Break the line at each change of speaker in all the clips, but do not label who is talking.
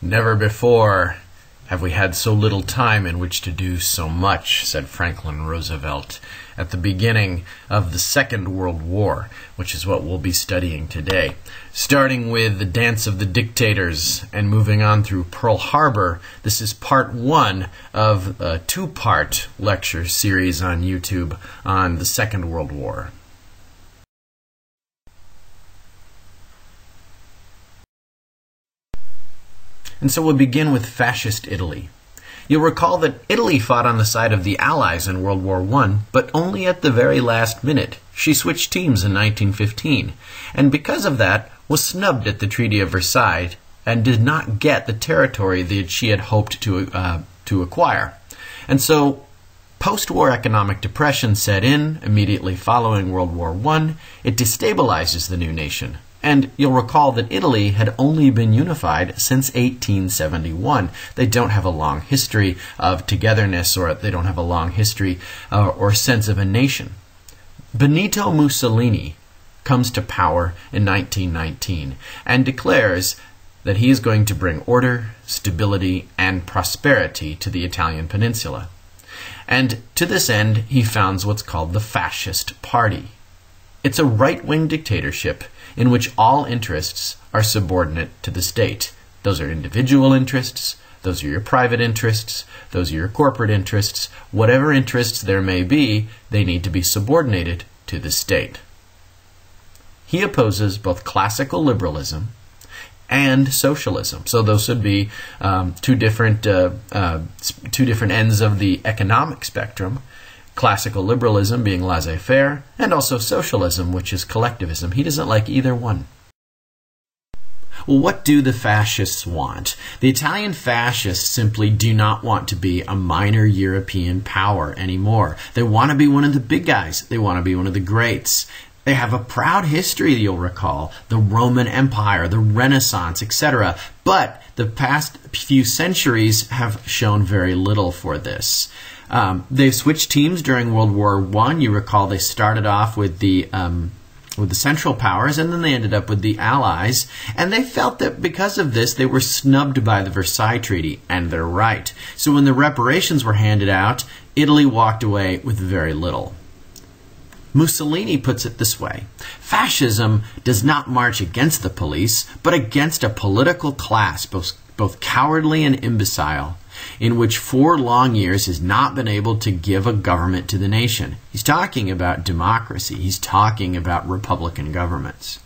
Never before have we had so little time in which to do so much, said Franklin Roosevelt at the beginning of the Second World War, which is what we'll be studying today. Starting with the Dance of the Dictators and moving on through Pearl Harbor, this is part one of a two-part lecture series on YouTube on the Second World War. And so we'll begin with Fascist Italy. You'll recall that Italy fought on the side of the Allies in World War I, but only at the very last minute. She switched teams in 1915, and because of that was snubbed at the Treaty of Versailles and did not get the territory that she had hoped to acquire. And so post-war economic depression set in immediately following World War I. It destabilizes the new nation. And you'll recall that Italy had only been unified since 1871. They don't have a long history of togetherness, or they don't have a long history or sense of a nation. Benito Mussolini comes to power in 1919 and declares that he is going to bring order, stability, and prosperity to the Italian peninsula. And to this end, he founds what's called the Fascist Party. It's a right-wing dictatorship in which all interests are subordinate to the state. Those are individual interests, those are your private interests, those are your corporate interests. Whatever interests there may be, they need to be subordinated to the state. He opposes both classical liberalism and socialism. So those would be two different ends of the economic spectrum. Classical liberalism being laissez-faire, and also socialism, which is collectivism. He doesn't like either one. Well, what do the fascists want? The Italian fascists simply do not want to be a minor European power anymore. They want to be one of the big guys. They want to be one of the greats. They have a proud history, you'll recall, the Roman Empire, the Renaissance, etc. But the past few centuries have shown very little for this. They switched teams during World War I. You recall they started off with the Central Powers, and then they ended up with the Allies. And they felt that because of this, they were snubbed by the Versailles Treaty, and they're right. So when the reparations were handed out, Italy walked away with very little. Mussolini puts it this way: fascism does not march against the police, but against a political class, both cowardly and imbecile, in which 4 long years has not been able to give a government to the nation. He's talking about democracy. He's talking about republican governments.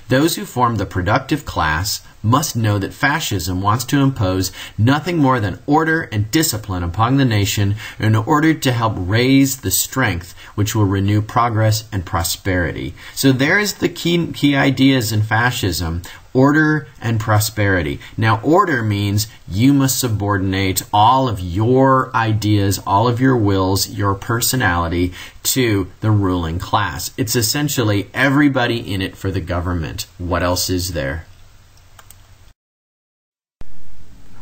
Those who form the productive class must know that fascism wants to impose nothing more than order and discipline upon the nation in order to help raise the strength which will renew progress and prosperity. So there is the key ideas in fascism: order and prosperity. Now, order means you must subordinate all of your ideas, all of your wills, your personality to the ruling class. It's essentially everybody in it for the government. What else is there?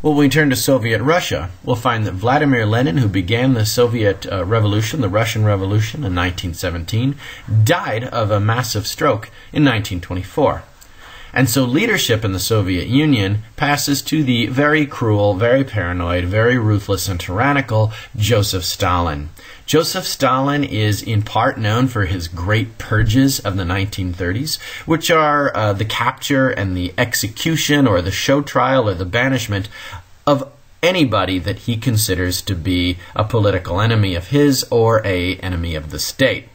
Well, when we turn to Soviet Russia, we'll find that Vladimir Lenin, who began the Soviet Revolution, the Russian Revolution in 1917, died of a massive stroke in 1924. And so leadership in the Soviet Union passes to the very cruel, very paranoid, very ruthless and tyrannical Joseph Stalin. Joseph Stalin is in part known for his great purges of the 1930s, which are the capture and the execution or the show trial or the banishment of anybody that he considers to be a political enemy of his or an enemy of the state.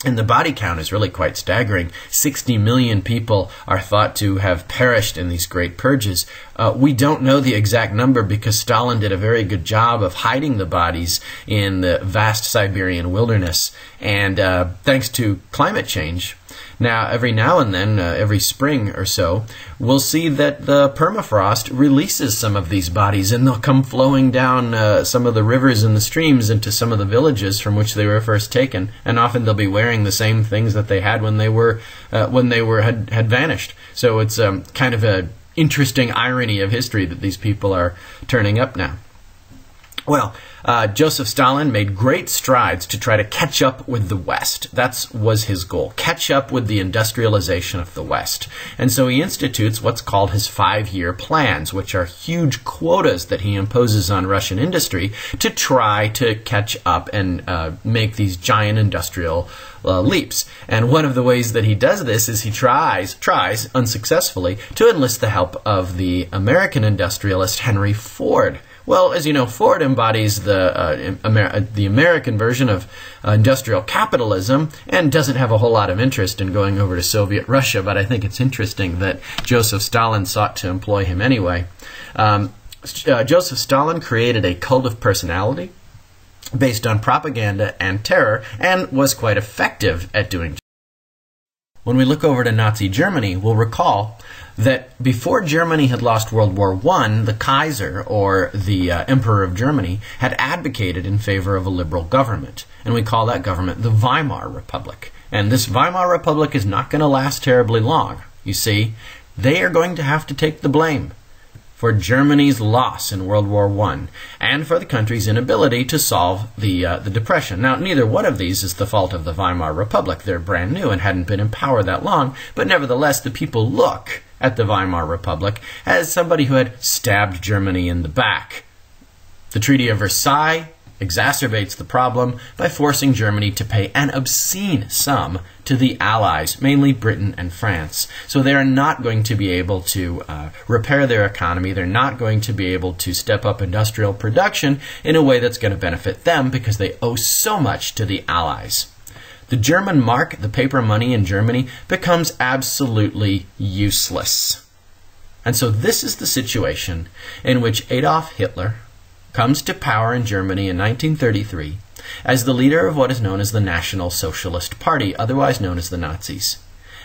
And the body count is really quite staggering. 60 million people are thought to have perished in these great purges. We don't know the exact number because Stalin did a very good job of hiding the bodies in the vast Siberian wilderness. And thanks to climate change, now every now and then, every spring or so, we'll see that the permafrost releases some of these bodies, and they'll come flowing down some of the rivers and the streams into some of the villages from which they were first taken. And often they'll be wearing the same things that they had when they had vanished. So it's kind of an interesting irony of history that these people are turning up now. Well, Joseph Stalin made great strides to try to catch up with the West. That was his goal, catch up with the industrialization of the West. And so he institutes what's called his 5-year plans, which are huge quotas that he imposes on Russian industry to try to catch up and make these giant industrial leaps. And one of the ways that he does this is he tries unsuccessfully to enlist the help of the American industrialist Henry Ford. Well, as you know, Ford embodies the American version of industrial capitalism and doesn't have a whole lot of interest in going over to Soviet Russia, but I think it's interesting that Joseph Stalin sought to employ him anyway. Joseph Stalin created a cult of personality based on propaganda and terror and was quite effective at doing so. When we look over to Nazi Germany, we'll recall that before Germany had lost World War I, the Kaiser, or the Emperor of Germany, had advocated in favor of a liberal government. And we call that government the Weimar Republic. And this Weimar Republic is not going to last terribly long. You see, they are going to have to take the blame for Germany's loss in World War I and for the country's inability to solve the Depression. Now, neither one of these is the fault of the Weimar Republic. They're brand new and hadn't been in power that long, but nevertheless, the people look at the Weimar Republic as somebody who had stabbed Germany in the back. The Treaty of Versailles exacerbates the problem by forcing Germany to pay an obscene sum to the Allies, mainly Britain and France. So they are not going to be able to repair their economy. They're not going to be able to step up industrial production in a way that's going to benefit them because they owe so much to the Allies. The German mark, the paper money in Germany, becomes absolutely useless. And so this is the situation in which Adolf Hitler comes to power in Germany in 1933 as the leader of what is known as the National Socialist Party, otherwise known as the Nazis.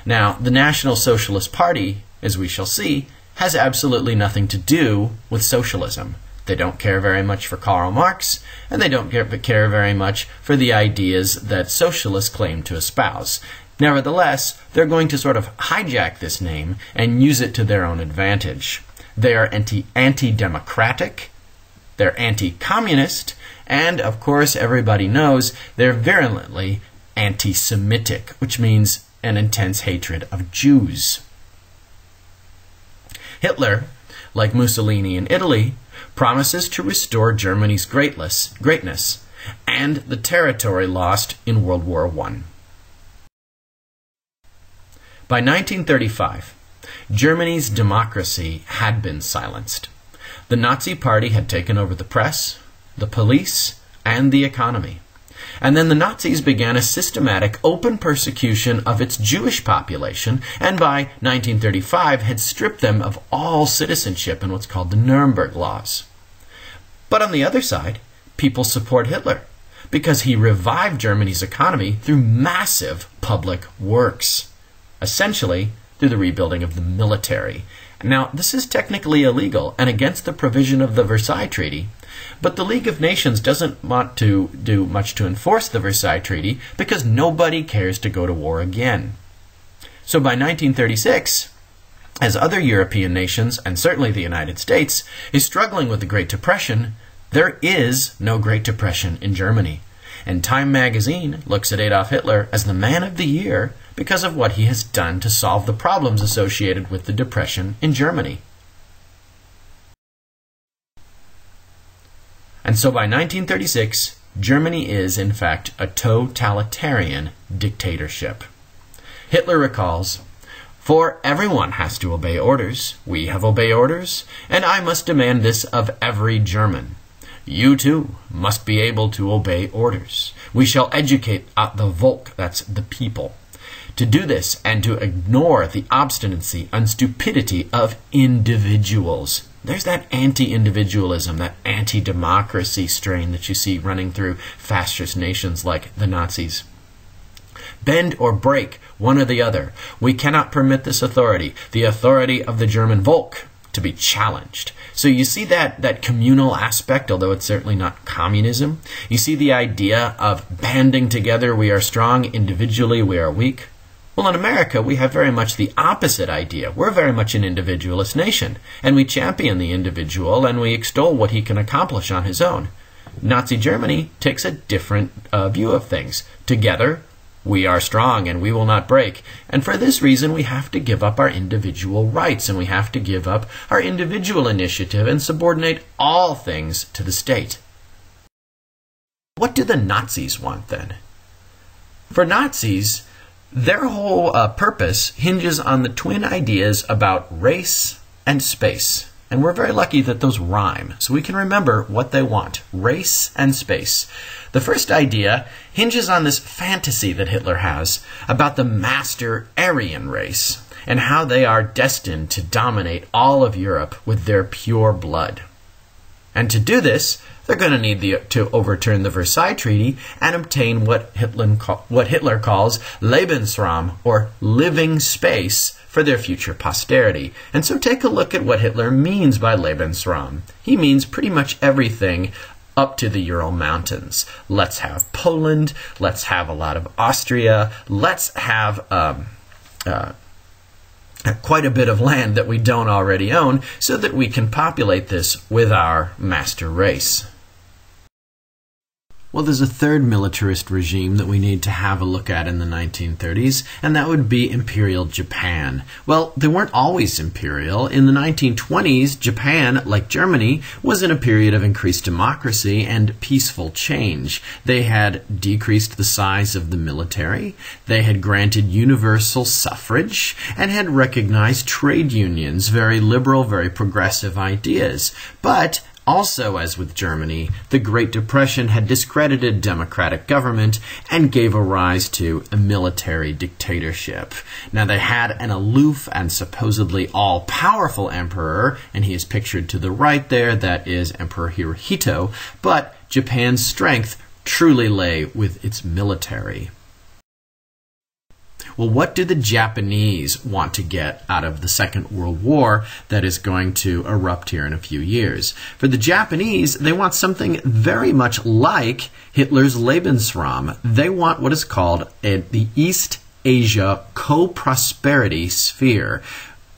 Now, the National Socialist Party, as we shall see, has absolutely nothing to do with socialism. They don't care very much for Karl Marx, and they don't care very much for the ideas that socialists claim to espouse. Nevertheless, they're going to sort of hijack this name and use it to their own advantage. They are anti-democratic, they're anti-communist, and, of course, everybody knows they're virulently anti-Semitic, which means an intense hatred of Jews. Hitler, like Mussolini in Italy, promises to restore Germany's greatness and the territory lost in World War I. By 1935, Germany's democracy had been silenced. The Nazi Party had taken over the press, the police, and the economy. And then the Nazis began a systematic open persecution of its Jewish population, and by 1935 had stripped them of all citizenship in what's called the Nuremberg Laws. But on the other side, people support Hitler because he revived Germany's economy through massive public works, essentially through the rebuilding of the military. Now, this is technically illegal and against the provision of the Versailles Treaty, but the League of Nations doesn't want to do much to enforce the Versailles Treaty because nobody cares to go to war again. So by 1936, as other European nations, and certainly the United States, is struggling with the Great Depression, there is no Great Depression in Germany. And Time magazine looks at Adolf Hitler as the man of the year because of what he has done to solve the problems associated with the Depression in Germany. And so by 1936, Germany is, in fact, a totalitarian dictatorship. Hitler recalls, "For everyone has to obey orders. We have obeyed orders, and I must demand this of every German. You, too, must be able to obey orders. We shall educate the Volk," that's the people, "to do this and to ignore the obstinacy and stupidity of individuals." There's that anti-individualism, that anti-democracy strain that you see running through fascist nations like the Nazis. "Bend or break, one or the other. We cannot permit this authority, the authority of the German Volk, to be challenged." So you see that communal aspect, although it's certainly not communism. You see the idea of banding together, we are strong, individually we are weak. Well, in America, we have very much the opposite idea. We're very much an individualist nation, and we champion the individual, and we extol what he can accomplish on his own. Nazi Germany takes a different view of things. Together, we are strong and we will not break. And for this reason, we have to give up our individual rights and we have to give up our individual initiative and subordinate all things to the state. What do the Nazis want then? For Nazis, their whole purpose hinges on the twin ideas about race and space. And we're very lucky that those rhyme, so we can remember what they want. Race and space. The first idea hinges on this fantasy that Hitler has about the master Aryan race and how they are destined to dominate all of Europe with their pure blood. And to do this, they're going to need to overturn the Versailles Treaty and obtain what Hitler calls Lebensraum, or living space, for their future posterity. And so take a look at what Hitler means by Lebensraum. He means pretty much everything up to the Ural Mountains. Let's have Poland, let's have a lot of Austria, let's have quite a bit of land that we don't already own so that we can populate this with our master race. Well, there's a third militarist regime that we need to have a look at in the 1930s, and that would be Imperial Japan. Well, they weren't always imperial. In the 1920s, Japan, like Germany, was in a period of increased democracy and peaceful change. They had decreased the size of the military, they had granted universal suffrage, and had recognized trade unions, very liberal, very progressive ideas. But also, as with Germany, the Great Depression had discredited democratic government and gave a rise to a military dictatorship. Now, they had an aloof and supposedly all-powerful emperor, and he is pictured to the right there, that is Emperor Hirohito, but Japan's strength truly lay with its military. Well, what do the Japanese want to get out of the Second World War that is going to erupt here in a few years? For the Japanese, they want something very much like Hitler's Lebensraum. They want what is called the East Asia Co-Prosperity Sphere,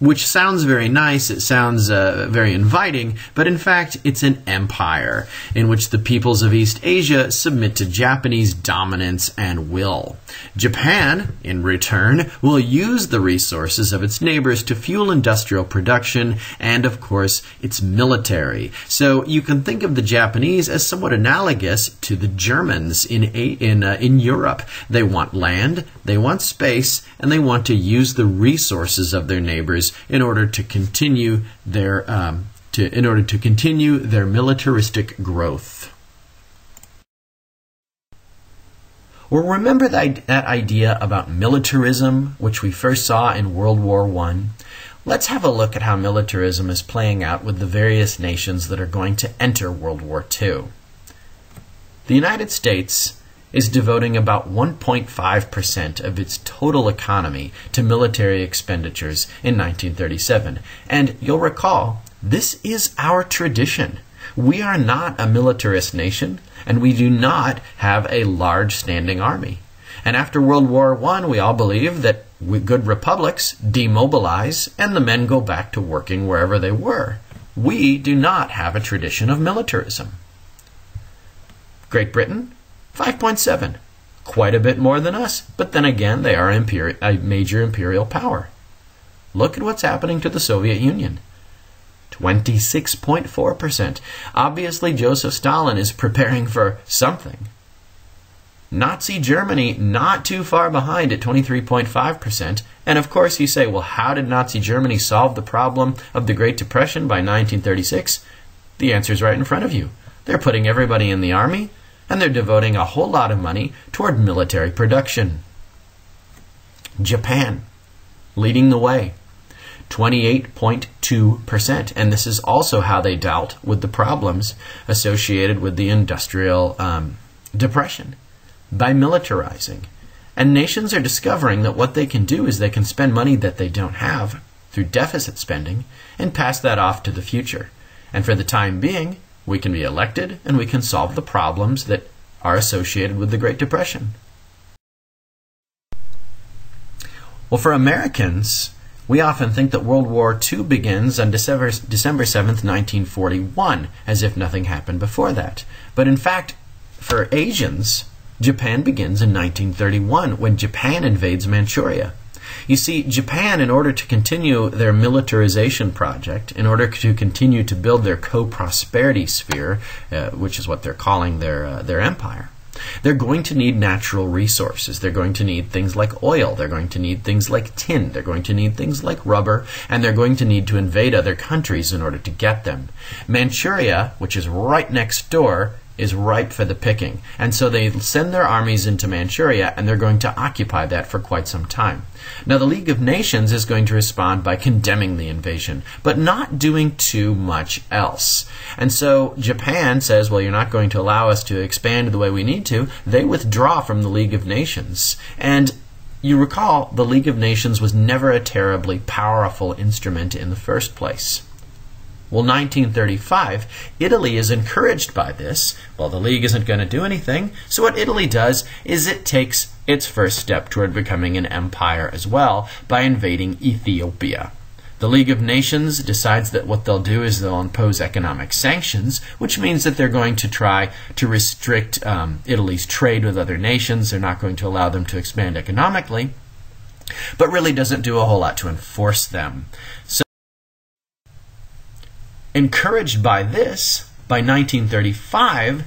which sounds very nice, it sounds very inviting, but in fact it's an empire in which the peoples of East Asia submit to Japanese dominance and will. Japan, in return, will use the resources of its neighbors to fuel industrial production and, of course, its military. So you can think of the Japanese as somewhat analogous to the Germans in Europe. They want land, they want space, and they want to use the resources of their neighbors in order to continue their militaristic growth. Well, remember that idea about militarism, which we first saw in World War I? Let's have a look at how militarism is playing out with the various nations that are going to enter World War II. The United States is devoting about 1.5% of its total economy to military expenditures in 1937. And you'll recall, this is our tradition. We are not a militarist nation, and we do not have a large standing army. And after World War I, we all believe that good republics demobilize and the men go back to working wherever they were. We do not have a tradition of militarism. Great Britain, 5.7. Quite a bit more than us, but then again, they are a major imperial power. Look at what's happening to the Soviet Union. 26.4%. Obviously, Joseph Stalin is preparing for something. Nazi Germany not too far behind at 23.5%. And of course you say, well, how did Nazi Germany solve the problem of the Great Depression by 1936? The answer is right in front of you. They're putting everybody in the army, and they're devoting a whole lot of money toward military production. Japan, leading the way, 28.2%. And this is also how they dealt with the problems associated with the industrial depression, by militarizing. And nations are discovering that what they can do is they can spend money that they don't have through deficit spending and pass that off to the future. And for the time being, we can be elected and we can solve the problems that are associated with the Great Depression. Well, for Americans, We often think that World War II begins on December 7th, 1941, as if nothing happened before that. But in fact, for Asians, Japan begins in 1931, when Japan invades Manchuria. You see, Japan, in order to continue their militarization project, in order to continue to build their co-prosperity sphere, which is what they're calling their empire, they're going to need natural resources. They're going to need things like oil. They're going to need things like tin. They're going to need things like rubber. And they're going to need to invade other countries in order to get them. Manchuria, which is right next door, is ripe for the picking. And so they send their armies into Manchuria, and they're going to occupy that for quite some time. Now, the League of Nations is going to respond by condemning the invasion, but not doing too much else. And so Japan says, well, you're not going to allow us to expand the way we need to. They withdraw from the League of Nations. And you recall, the League of Nations was never a terribly powerful instrument in the first place. Well, 1935, Italy is encouraged by this. Well, the League isn't going to do anything. So what Italy does is it takes its first step toward becoming an empire as well by invading Ethiopia. The League of Nations decides that what they'll do is they'll impose economic sanctions, which means that they're going to try to restrict Italy's trade with other nations. They're not going to allow them to expand economically, but really doesn't do a whole lot to enforce them. So, encouraged by this, by 1935,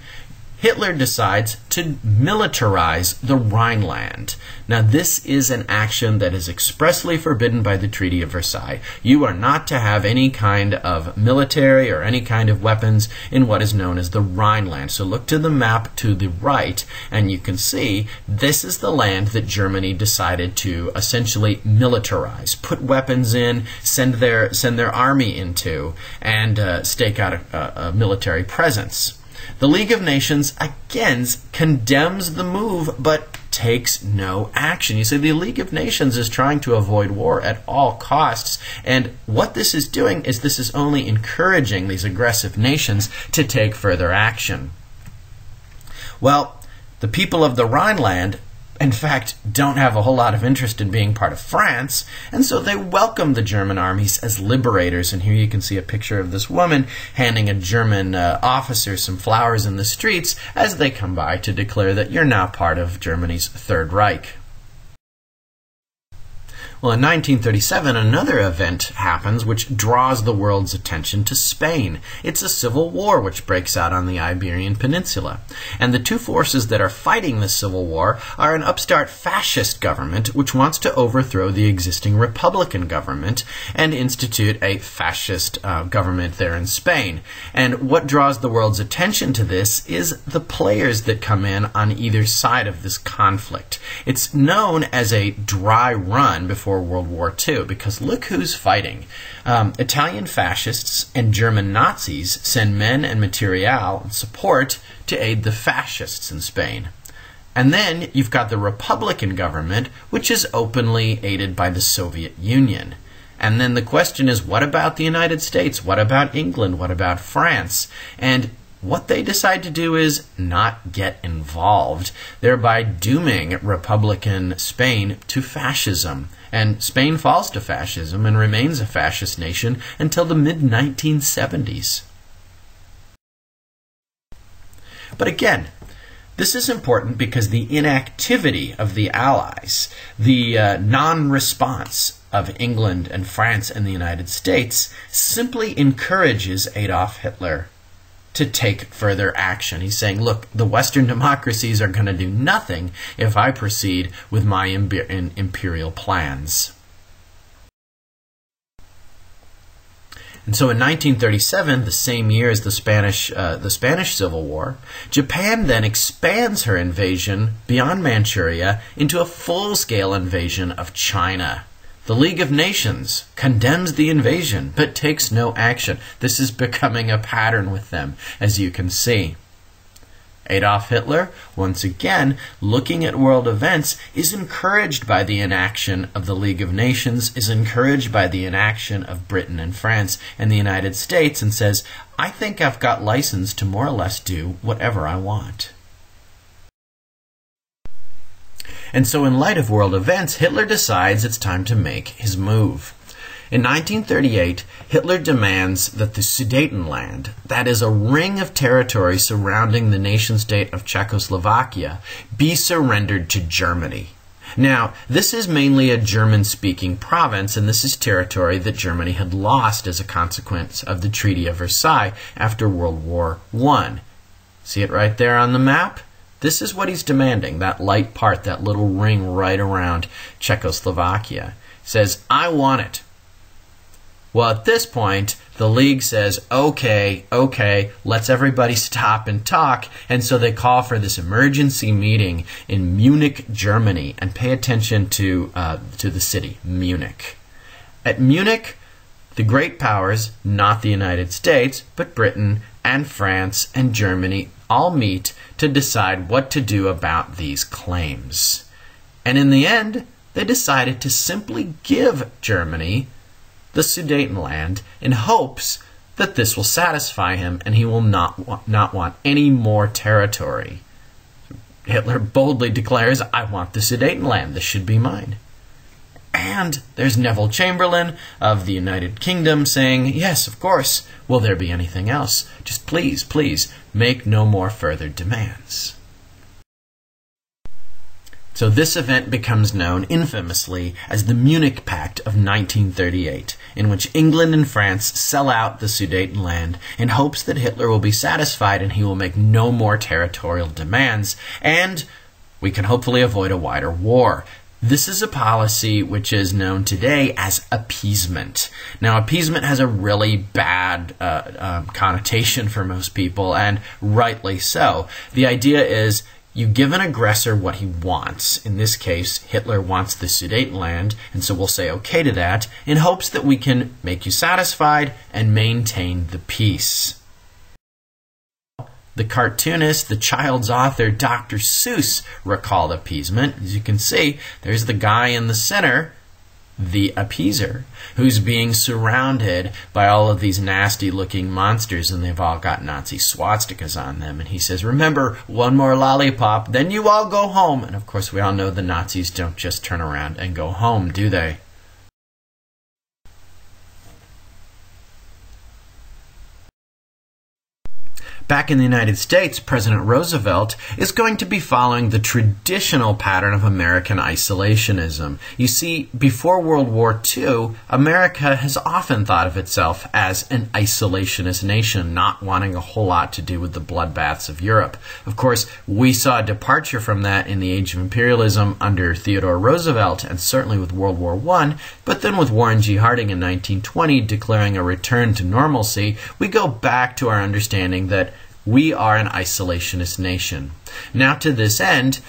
Hitler decides to militarize the Rhineland. Now, this is an action that is expressly forbidden by the Treaty of Versailles. You are not to have any kind of military or any kind of weapons in what is known as the Rhineland. So look to the map to the right, and you can see this is the land that Germany decided to essentially militarize, put weapons in, send their army into, and stake out a military presence. The League of Nations, again, condemns the move, but takes no action. You see, the League of Nations is trying to avoid war at all costs, and what this is doing is this is only encouraging these aggressive nations to take further action. Well, the people of the Rhineland, in fact, don't have a whole lot of interest in being part of France, and so they welcome the German armies as liberators. And here you can see a picture of this woman handing a German officer some flowers in the streets as they come by to declare that you're now part of Germany's Third Reich. Well, in 1937, another event happens which draws the world's attention to Spain. It's a civil war which breaks out on the Iberian Peninsula. And the two forces that are fighting this civil war are an upstart fascist government which wants to overthrow the existing Republican government and institute a fascist government there in Spain. And what draws the world's attention to this is the players that come in on either side of this conflict. It's known as a dry run before World War II, because look who's fighting. Italian fascists and German Nazis send men and material and support to aid the fascists in Spain. And then you've got the Republican government, which is openly aided by the Soviet Union. And then the question is, what about the United States? What about England? What about France? And what they decide to do is not get involved, thereby dooming Republican Spain to fascism. And Spain falls to fascism and remains a fascist nation until the mid-1970s. But again, this is important because the inactivity of the Allies, the non-response of England and France and the United States, simply encourages Adolf Hitler to take further action. He's saying, look, the Western democracies are going to do nothing if I proceed with my imperial plans. And so in 1937, the same year as the Spanish Civil War, Japan then expands her invasion beyond Manchuria into a full-scale invasion of China. The League of Nations condemns the invasion, but takes no action. This is becoming a pattern with them, as you can see. Adolf Hitler, once again, looking at world events, is encouraged by the inaction of the League of Nations, is encouraged by the inaction of Britain and France and the United States, and says, I think I've got license to more or less do whatever I want. And so in light of world events, Hitler decides it's time to make his move. In 1938, Hitler demands that the Sudetenland, that is a ring of territory surrounding the nation-state of Czechoslovakia, be surrendered to Germany. Now, this is mainly a German-speaking province, and this is territory that Germany had lost as a consequence of the Treaty of Versailles after World War I. See it right there on the map? This is what he's demanding, that light part, that little ring right around Czechoslovakia. He says, I want it. Well, at this point, the League says, okay, let's everybody stop and talk. And so they call for this emergency meeting in Munich, Germany. And pay attention to the city, Munich. At Munich, the great powers, not the United States, but Britain and France and Germany, all meet to decide what to do about these claims. And in the end, they decided to simply give Germany the Sudetenland in hopes that this will satisfy him and he will not want any more territory. Hitler boldly declares, I want the Sudetenland. This should be mine. And there's Neville Chamberlain of the United Kingdom saying, yes, of course. Will there be anything else? Just please, make no more further demands. So this event becomes known infamously as the Munich Pact of 1938, in which England and France sell out the Sudetenland in hopes that Hitler will be satisfied and he will make no more territorial demands, and we can hopefully avoid a wider war. This is a policy which is known today as appeasement. Now, appeasement has a really bad connotation for most people, and rightly so. The idea is you give an aggressor what he wants. In this case, Hitler wants the Sudetenland, and so we'll say okay to that in hopes that we can make you satisfied and maintain the peace. The cartoonist, the child's author, Dr. Seuss, recalled appeasement. As you can see, there's the guy in the center, the appeaser, who's being surrounded by all of these nasty-looking monsters, and they've all got Nazi swastikas on them. And he says, remember, one more lollipop, then you all go home. And of course, we all know the Nazis don't just turn around and go home, do they? Back in the United States, President Roosevelt is going to be following the traditional pattern of American isolationism. You see, before World War II, America has often thought of itself as an isolationist nation, not wanting a whole lot to do with the bloodbaths of Europe. Of course, we saw a departure from that in the age of imperialism under Theodore Roosevelt, and certainly with World War I, but then with Warren G. Harding in 1920 declaring a return to normalcy, we go back to our understanding that we are an isolationist nation. Now, to this end,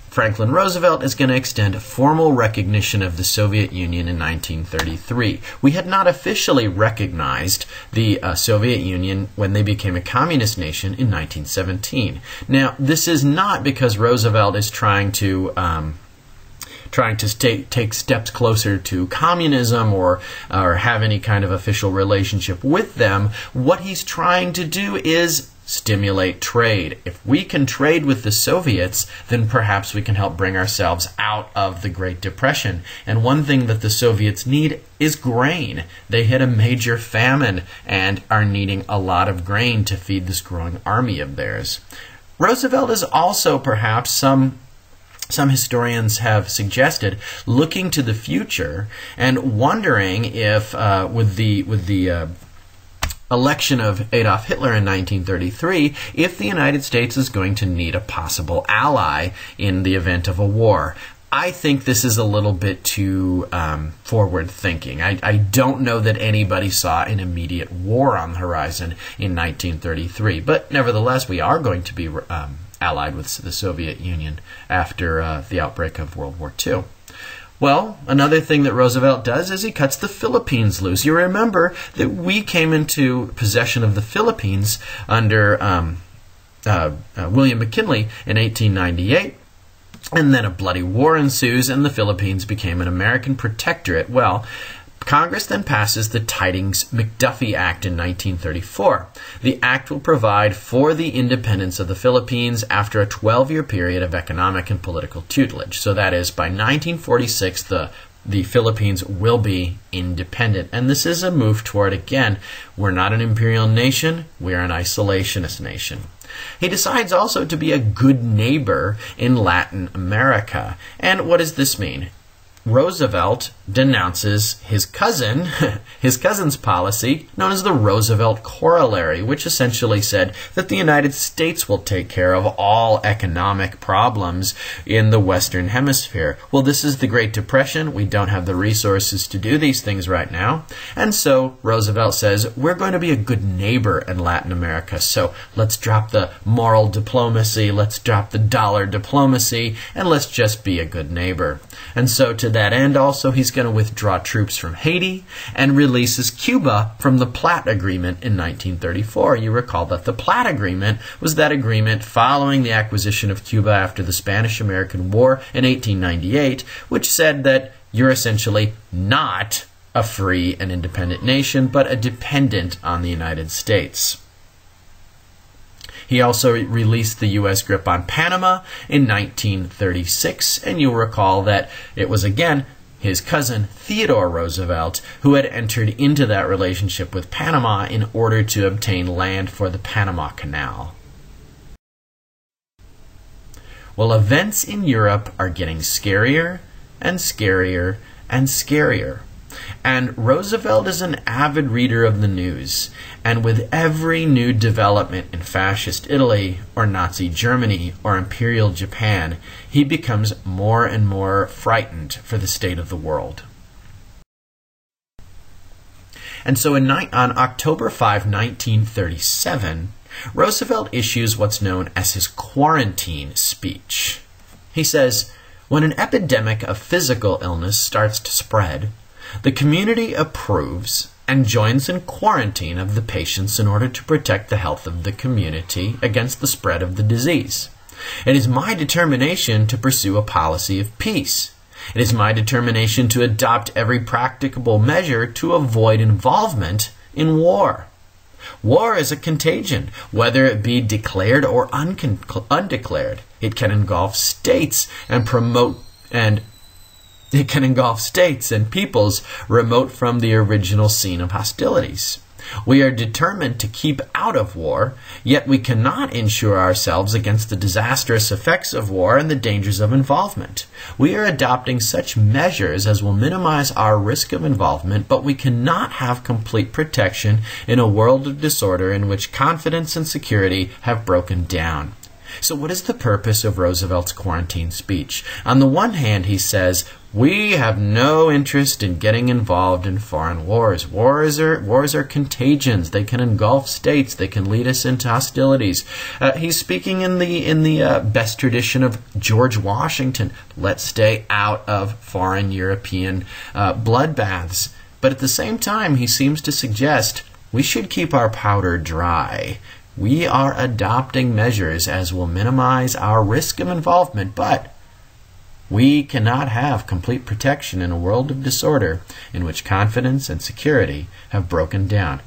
Franklin Roosevelt is going to extend formal recognition of the Soviet Union in 1933. We had not officially recognized the Soviet Union when they became a communist nation in 1917. Now, this is not because Roosevelt is trying to take steps closer to communism or have any kind of official relationship with them. What he's trying to do is stimulate trade. If we can trade with the Soviets, then perhaps we can help bring ourselves out of the Great Depression. And one thing that the Soviets need is grain. They hit a major famine and are needing a lot of grain to feed this growing army of theirs. Roosevelt is also, perhaps, some historians have suggested, looking to the future and wondering if with the election of Adolf Hitler in 1933, if the United States is going to need a possible ally in the event of a war. I think this is a little bit too forward thinking. I don't know that anybody saw an immediate war on the horizon in 1933, but nevertheless, we are going to be allied with the Soviet Union after the outbreak of World War II. Well, another thing that Roosevelt does is he cuts the Philippines loose. You remember that we came into possession of the Philippines under William McKinley in 1898, and then a bloody war ensues and the Philippines became an American protectorate. Well, Congress then passes the Tydings-McDuffie Act in 1934. The act will provide for the independence of the Philippines after a 12-year period of economic and political tutelage. So that is, by 1946, the the Philippines will be independent. And this is a move toward, again, we're not an imperial nation, we're an isolationist nation. He decides also to be a good neighbor in Latin America. And what does this mean? Roosevelt denounces his cousin's policy known as the Roosevelt Corollary, which essentially said that the United States will take care of all economic problems in the Western Hemisphere. Well, this is the Great Depression. We don't have the resources to do these things right now. And so Roosevelt says, we're going to be a good neighbor in Latin America. So let's drop the moral diplomacy, let's drop the dollar diplomacy, and let's just be a good neighbor. And so to that end, also, he's going to withdraw troops from Haiti and releases Cuba from the Platt Agreement in 1934. You recall that the Platt Agreement was that agreement following the acquisition of Cuba after the Spanish-American War in 1898, which said that you're essentially not a free and independent nation, but a dependent on the United States. He also released the U.S. grip on Panama in 1936, and you'll recall that it was, again, his cousin Theodore Roosevelt who had entered into that relationship with Panama in order to obtain land for the Panama Canal. Well, events in Europe are getting scarier and scarier and scarier. And Roosevelt is an avid reader of the news, and with every new development in fascist Italy, or Nazi Germany, or Imperial Japan, he becomes more and more frightened for the state of the world. And so on October 5, 1937, Roosevelt issues what's known as his quarantine speech. He says, when an epidemic of physical illness starts to spread, the community approves and joins in quarantine of the patients in order to protect the health of the community against the spread of the disease. It is my determination to pursue a policy of peace. It is my determination to adopt every practicable measure to avoid involvement in war. War is a contagion, whether it be declared or undeclared. It can engulf states and peoples remote from the original scene of hostilities. We are determined to keep out of war, yet we cannot insure ourselves against the disastrous effects of war and the dangers of involvement. We are adopting such measures as will minimize our risk of involvement, but we cannot have complete protection in a world of disorder in which confidence and security have broken down. So what is the purpose of Roosevelt's quarantine speech? On the one hand, he says, we have no interest in getting involved in foreign wars. Wars are contagions. They can engulf states. They can lead us into hostilities. He's speaking in the best tradition of George Washington. Let's stay out of foreign European bloodbaths. But at the same time, he seems to suggest we should keep our powder dry. We are adopting measures as will minimize our risk of involvement, but we cannot have complete protection in a world of disorder in which confidence and security have broken down.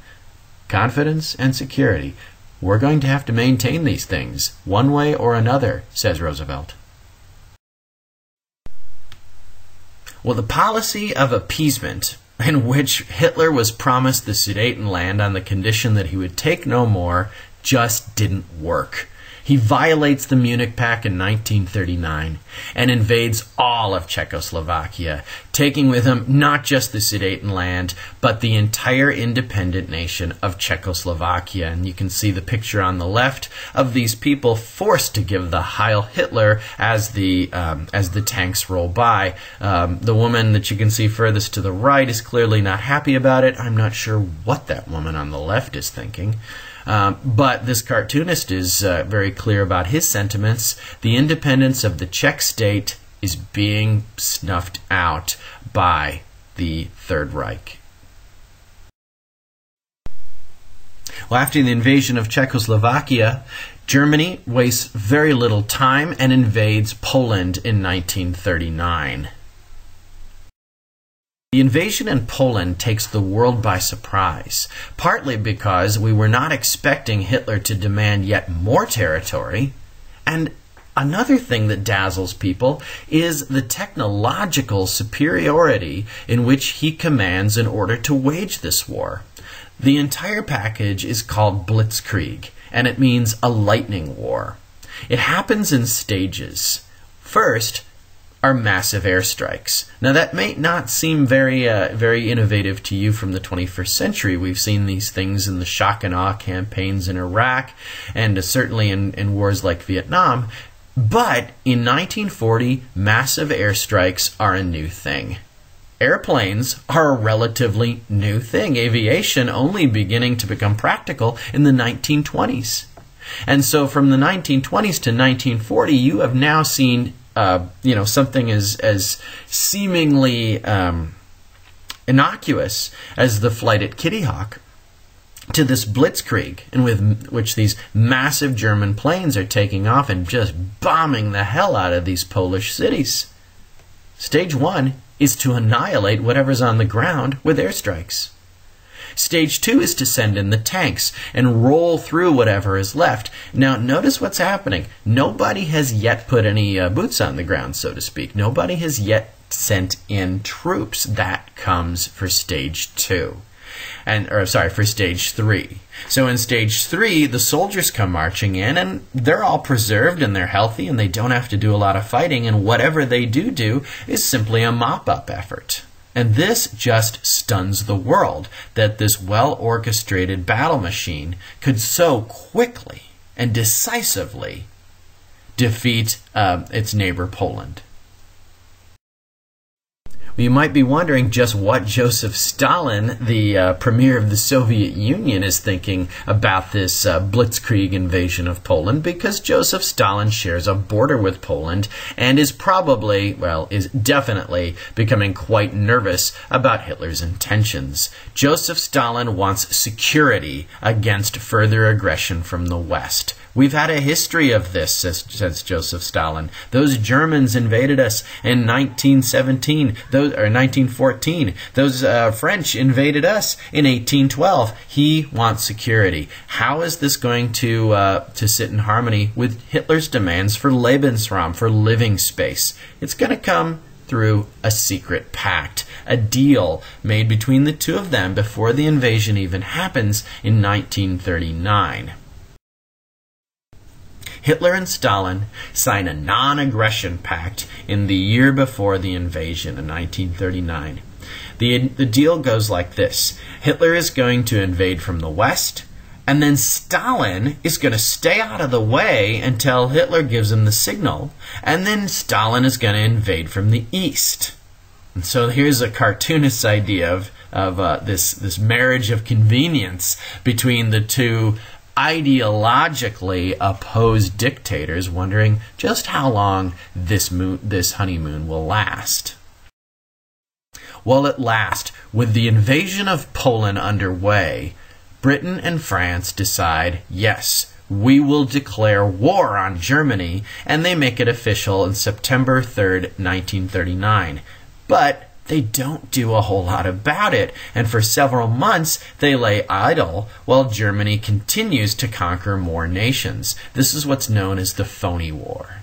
Confidence and security. We're going to have to maintain these things one way or another, says Roosevelt. Well, the policy of appeasement, in which Hitler was promised the Sudetenland on the condition that he would take no more, just didn't work. He violates the Munich Pact in 1939 and invades all of Czechoslovakia, taking with him not just the Sudetenland, but the entire independent nation of Czechoslovakia. And you can see the picture on the left of these people forced to give the Heil Hitler as the tanks roll by. The woman that you can see furthest to the right is clearly not happy about it. I'm not sure what that woman on the left is thinking. But this cartoonist is very clear about his sentiments. The independence of the Czech state is being snuffed out by the Third Reich. Well, after the invasion of Czechoslovakia, Germany wastes very little time and invades Poland in 1939. The invasion in Poland takes the world by surprise, partly because we were not expecting Hitler to demand yet more territory, and Another thing that dazzles people is the technological superiority in which he commands in order to wage this war. The entire package is called Blitzkrieg, and it means a lightning war. It happens in stages. First are massive airstrikes. Now that may not seem very innovative to you from the 21st century. We've seen these things in the shock and awe campaigns in Iraq, and certainly in wars like Vietnam. But in 1940, massive airstrikes are a new thing. Airplanes are a relatively new thing. Aviation only beginning to become practical in the 1920s. And so from the 1920s to 1940, you have now seen something as seemingly innocuous as the flight at Kitty Hawk to this Blitzkrieg, in which these massive German planes are taking off and just bombing the hell out of these Polish cities. Stage 1 is to annihilate whatever's on the ground with airstrikes. Stage 2 is to send in the tanks and roll through whatever is left. Now, notice what's happening. Nobody has yet put any boots on the ground, so to speak. Nobody has yet sent in troops. That comes for Stage 2. For Stage 3. So in Stage 3, the soldiers come marching in, and they're all preserved, and they're healthy, and they don't have to do a lot of fighting, and whatever they do is simply a mop-up effort. And this just stuns the world, that this well-orchestrated battle machine could so quickly and decisively defeat its neighbor Poland. You might be wondering just what Joseph Stalin, the premier of the Soviet Union, is thinking about this Blitzkrieg invasion of Poland, because Joseph Stalin shares a border with Poland and is definitely becoming quite nervous about Hitler's intentions. Joseph Stalin wants security against further aggression from the West. We've had a history of this, says Joseph Stalin. Those Germans invaded us in 1914. Those French invaded us in 1812. He wants security. How is this going to sit in harmony with Hitler's demands for Lebensraum, for living space? It's going to come through a secret pact, a deal made between the two of them before the invasion even happens in 1939. Hitler and Stalin sign a non-aggression pact in the year before the invasion in 1939. The deal goes like this. Hitler is going to invade from the west, and then Stalin is going to stay out of the way until Hitler gives him the signal, and then Stalin is going to invade from the east. And so here's a cartoonist's idea of this marriage of convenience between the two ideologically opposed dictators, wondering just how long this honeymoon will last. Well, at last, with the invasion of Poland underway, Britain and France decide, yes, we will declare war on Germany, and they make it official on September 3rd, 1939. But they don't do a whole lot about it, and for several months they lay idle while Germany continues to conquer more nations. This is what's known as the Phony War.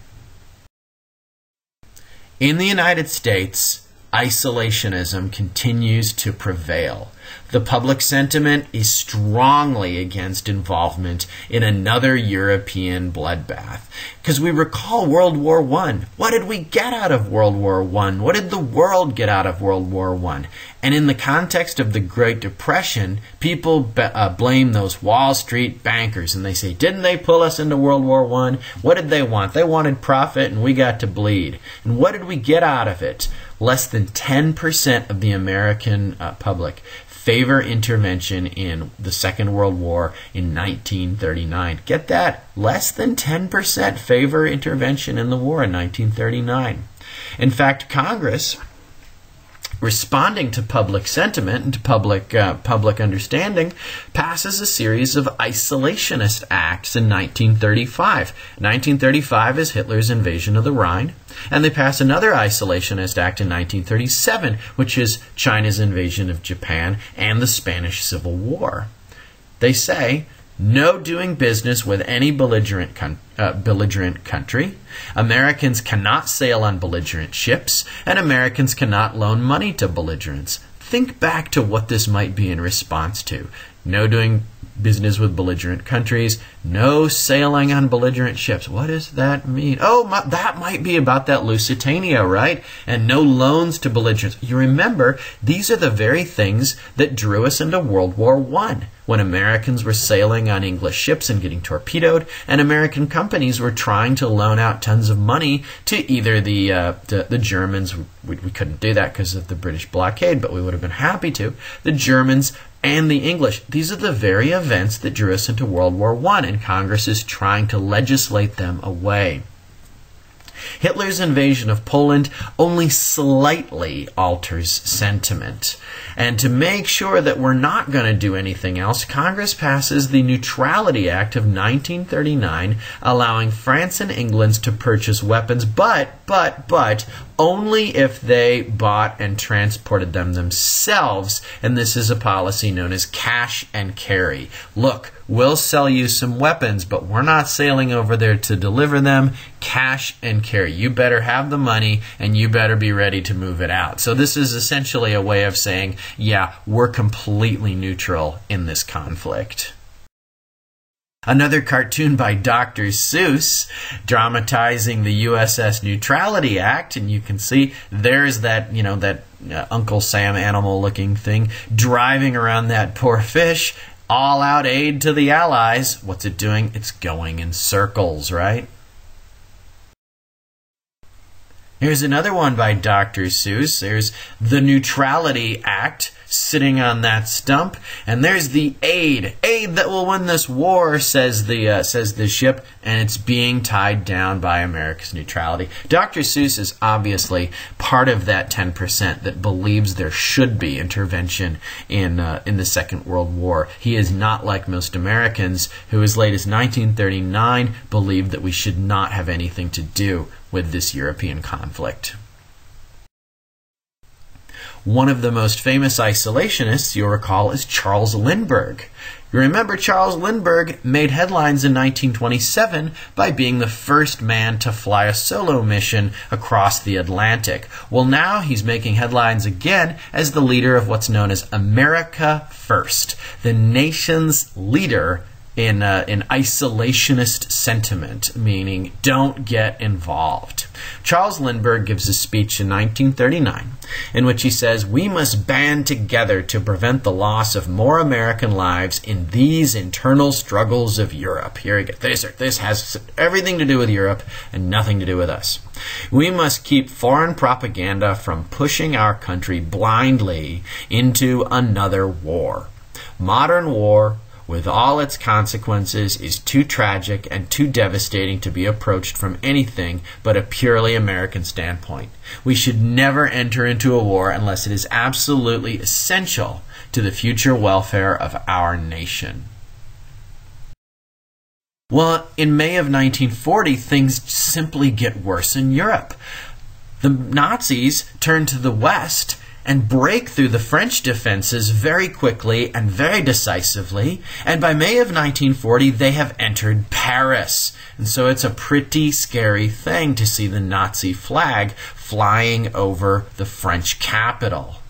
In the United States, isolationism continues to prevail. The public sentiment is strongly against involvement in another European bloodbath. Because we recall World War I. What did we get out of World War I? What did the world get out of World War I? And in the context of the Great Depression, people blame those Wall Street bankers, and they say, didn't they pull us into World War I? What did they want? They wanted profit, and we got to bleed. And what did we get out of it? Less than 10% of the American public favor intervention in the Second World War in 1939. Get that? Less than 10% favor intervention in the war in 1939. In fact, Congress, responding to public sentiment and to public understanding, passes a series of isolationist acts in 1935. 1935 is Hitler's invasion of the Rhine, and they pass another isolationist act in 1937, which is China's invasion of Japan and the Spanish Civil War. They say, No doing business with any belligerent country. Americans cannot sail on belligerent ships, and Americans cannot loan money to belligerents. Think back to what this might be in response to. No doing business with belligerent countries. No sailing on belligerent ships. What does that mean? Oh, that might be about that Lusitania, right? And no loans to belligerents. You remember, these are the very things that drew us into World War I, when Americans were sailing on English ships and getting torpedoed, and American companies were trying to loan out tons of money to either the Germans. We couldn't do that because of the British blockade, but we would have been happy to. The Germans and the English. These are the very events that drew us into World War I, and Congress is trying to legislate them away. Hitler's invasion of Poland only slightly alters sentiment. And to make sure that we're not going to do anything else, Congress passes the Neutrality Act of 1939, allowing France and England to purchase weapons, but only if they bought and transported them themselves. And this is a policy known as cash and carry. Look, we'll sell you some weapons, but we're not sailing over there to deliver them. Cash and carry. You better have the money, and you better be ready to move it out. So this is essentially a way of saying, yeah, we're completely neutral in this conflict. Another cartoon by Dr. Seuss dramatizing the USS Neutrality Act, and you can see there's that, Uncle Sam animal-looking thing driving around that poor fish. All-out aid to the Allies. What's it doing? It's going in circles, right? Here's another one by Dr. Seuss. There's the Neutrality Act sitting on that stump, and there's the aid that will win this war, says the ship, and it's being tied down by America's neutrality. Dr. Seuss is obviously part of that 10% that believes there should be intervention in the Second World War. He is not like most Americans who, as late as 1939, believed that we should not have anything to do with this European conflict. One of the most famous isolationists, you'll recall, is Charles Lindbergh. You remember Charles Lindbergh made headlines in 1927 by being the first man to fly a solo mission across the Atlantic. Well, now he's making headlines again as the leader of what's known as America First, the nation's leader in isolationist sentiment, meaning don't get involved. Charles Lindbergh gives a speech in 1939 in which he says, "We must band together to prevent the loss of more American lives in these internal struggles of Europe." Here we go. This has everything to do with Europe and nothing to do with us. "We must keep foreign propaganda from pushing our country blindly into another war. Modern war, with all its consequences, is too tragic and too devastating to be approached from anything but a purely American standpoint. We should never enter into a war unless it is absolutely essential to the future welfare of our nation." Well, in May of 1940, things simply get worse in Europe. The Nazis turn to the West and break through the French defenses very quickly and very decisively. And by May of 1940, they have entered Paris. And so it's a pretty scary thing to see the Nazi flag flying over the French capital.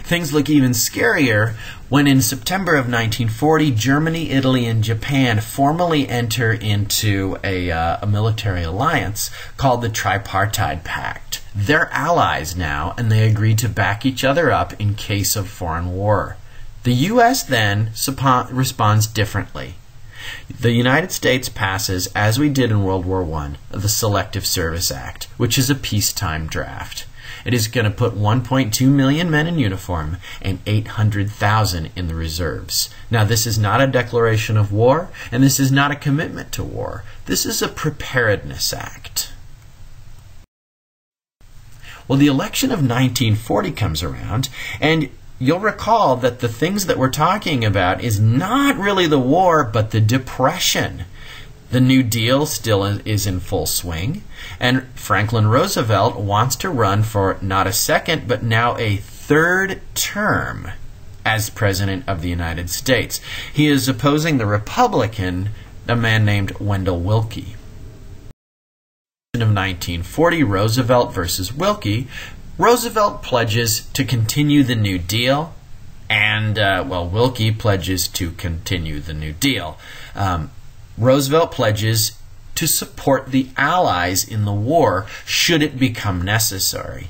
Things look even scarier when in September of 1940, Germany, Italy, and Japan formally enter into a military alliance called the Tripartite Pact. They're allies now, and they agree to back each other up in case of foreign war. The U.S. then responds differently. The United States passes, as we did in World War I, the Selective Service Act, which is a peacetime draft. It is going to put 1.2 million men in uniform and 800,000 in the reserves. Now, this is not a declaration of war, and this is not a commitment to war. This is a preparedness act. Well, the election of 1940 comes around, and you'll recall that the things that we're talking about is not really the war, but the Depression. The New Deal still is in full swing, and Franklin Roosevelt wants to run for not a second, but now a third term as President of the United States. He is opposing the Republican, a man named Wendell Wilkie. Of 1940, Roosevelt versus Wilkie. Roosevelt pledges to continue the New Deal, and, Wilkie pledges to continue the New Deal. Roosevelt pledges to support the Allies in the war should it become necessary.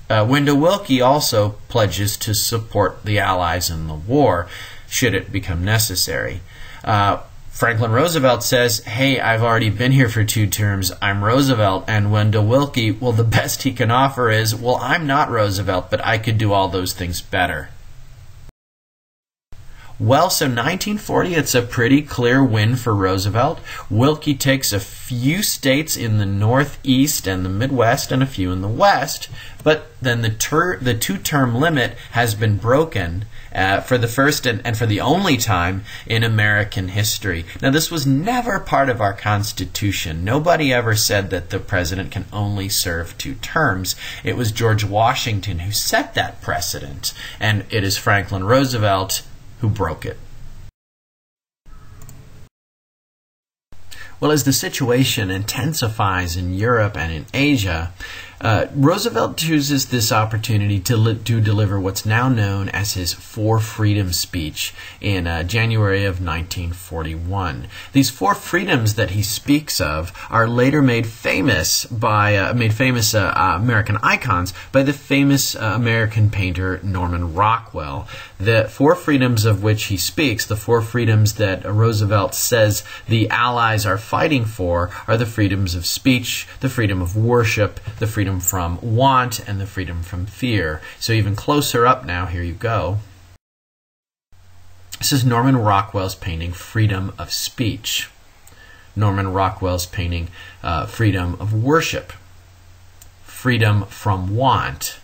Wendell Wilkie also pledges to support the Allies in the war should it become necessary. Franklin Roosevelt says, hey, I've already been here for 2 terms, I'm Roosevelt, and Wendell Wilkie, well, the best he can offer is, well, I'm not Roosevelt, but I could do all those things better. Well, so 1940, it's a pretty clear win for Roosevelt. Wilkie takes a few states in the Northeast and the Midwest and a few in the West, but then the 2-term limit has been broken for the first and for the only time in American history. Now, this was never part of our Constitution. Nobody ever said that the president can only serve 2 terms. It was George Washington who set that precedent, and it is Franklin Roosevelt who broke it. Well, as the situation intensifies in Europe and in Asia, Roosevelt chooses this opportunity to deliver what's now known as his 4 Freedoms speech in January of 1941. These 4 freedoms that he speaks of are later made famous by American icons by the famous American painter Norman Rockwell. The 4 freedoms of which he speaks, the 4 freedoms that Roosevelt says the Allies are fighting for, are the freedoms of speech, the freedom of worship, the freedom from want, and the freedom from fear. So even closer up now, here you go. This is Norman Rockwell's painting, Freedom of Speech. Norman Rockwell's painting, Freedom of Worship, Freedom from Want,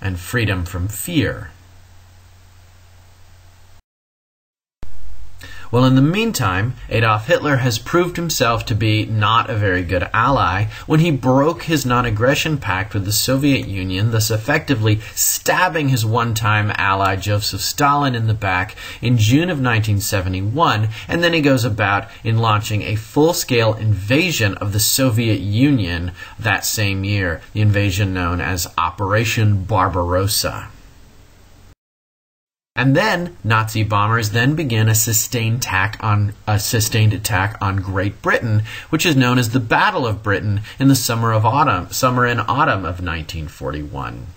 and Freedom from Fear. Well, in the meantime, Adolf Hitler has proved himself to be not a very good ally when he broke his non-aggression pact with the Soviet Union, thus effectively stabbing his one-time ally Joseph Stalin in the back in June of 1971, and then he goes about in launching a full-scale invasion of the Soviet Union that same year, the invasion known as Operation Barbarossa. And then Nazi bombers then begin a sustained attack on Great Britain, which is known as the Battle of Britain in the summer and autumn of 1941.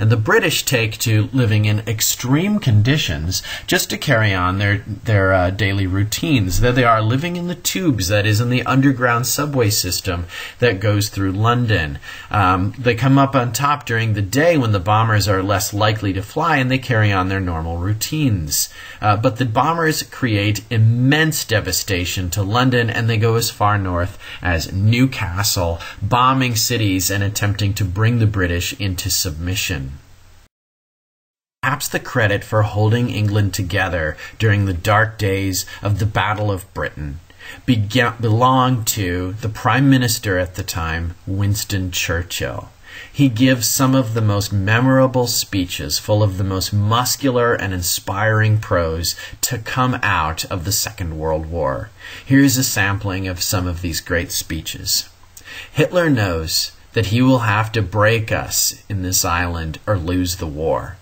And the British take to living in extreme conditions just to carry on their daily routines. There they are, living in the tubes, that is, in the underground subway system that goes through London. They come up on top during the day when the bombers are less likely to fly, and they carry on their normal routines. But the bombers create immense devastation to London, and they go as far north as Newcastle, bombing cities and attempting to bring the British into submission. Perhaps the credit for holding England together during the dark days of the Battle of Britain belonged to the Prime Minister at the time, Winston Churchill. He gives some of the most memorable speeches, full of the most muscular and inspiring prose to come out of the Second World War. Here's a sampling of some of these great speeches. Hitler knows that he will have to break us in this island or lose the war.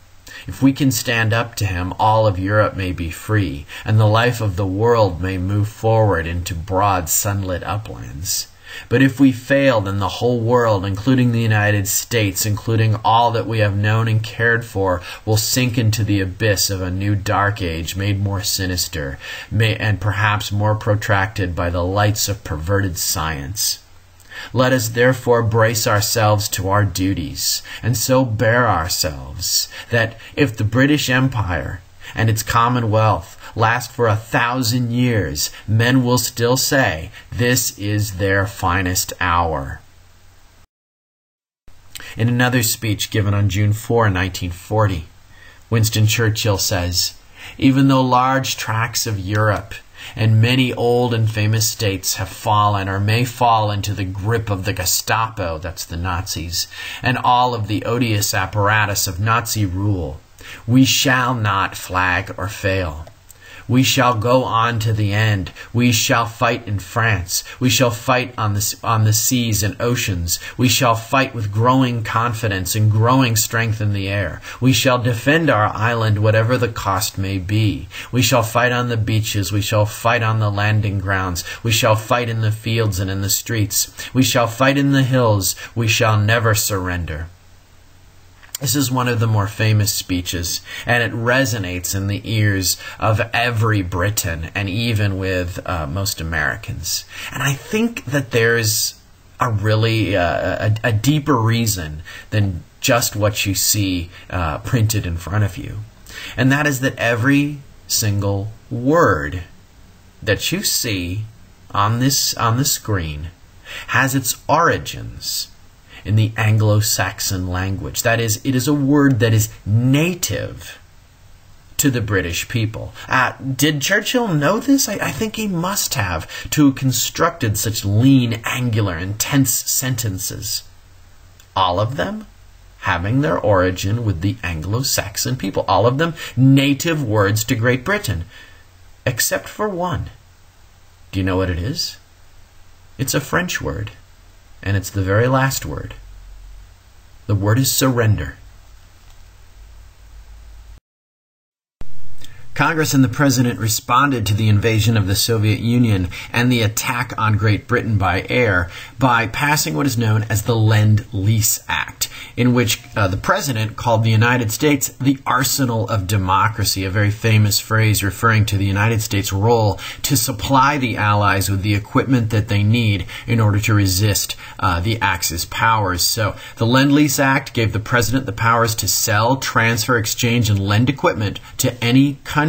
If we can stand up to him, all of Europe may be free, and the life of the world may move forward into broad sunlit uplands. But if we fail, then the whole world, including the United States, including all that we have known and cared for, will sink into the abyss of a new dark age made more sinister, and perhaps more protracted by the lights of perverted science. Let us therefore brace ourselves to our duties, and so bear ourselves, that if the British Empire and its Commonwealth last for 1,000 years, men will still say, this is their finest hour. In another speech given on June 4, 1940, Winston Churchill says, even though large tracts of Europe and many old and famous states have fallen or may fall into the grip of the Gestapo, that's the Nazis, and all of the odious apparatus of Nazi rule. We shall not flag or fail. We shall go on to the end. We shall fight in France. We shall fight on the seas and oceans. We shall fight with growing confidence and growing strength in the air. We shall defend our island whatever the cost may be. We shall fight on the beaches. We shall fight on the landing grounds. We shall fight in the fields and in the streets. We shall fight in the hills. We shall never surrender. This is one of the more famous speeches, and it resonates in the ears of every Briton and even with most Americans. And I think that there's a really a deeper reason than just what you see printed in front of you. And that is that every single word that you see on the screen has its origins in the Anglo-Saxon language. That is, it is a word that is native to the British people. Did Churchill know this? I think he must have, to have constructed such lean, angular, intense sentences. All of them having their origin with the Anglo-Saxon people. All of them native words to Great Britain, except for one. Do you know what it is? It's a French word. And it's the very last word. The word is surrender. Congress and the President responded to the invasion of the Soviet Union and the attack on Great Britain by air by passing what is known as the Lend-Lease Act, in which the President called the United States the arsenal of democracy, a very famous phrase referring to the United States' role to supply the Allies with the equipment that they need in order to resist the Axis powers. So the Lend-Lease Act gave the President the powers to sell, transfer, exchange, and lend equipment to any country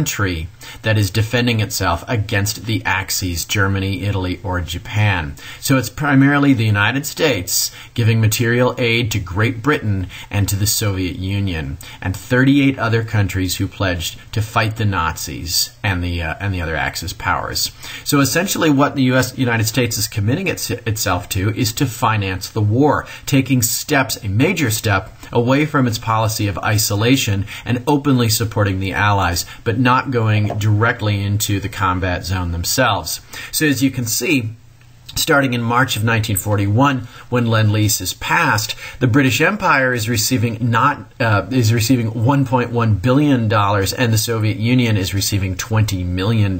that is defending itself against the Axis, Germany, Italy, or Japan. So it's primarily the United States giving material aid to Great Britain and to the Soviet Union, and 38 other countries who pledged to fight the Nazis and the other Axis powers. So essentially what the United States is committing itself to is to finance the war, taking steps, a major step, away from its policy of isolation and openly supporting the Allies, but not going directly into the combat zone themselves. So as you can see, starting in March of 1941, when Lend-Lease is passed, the British Empire is receiving $1.1 billion, and the Soviet Union is receiving $20 million.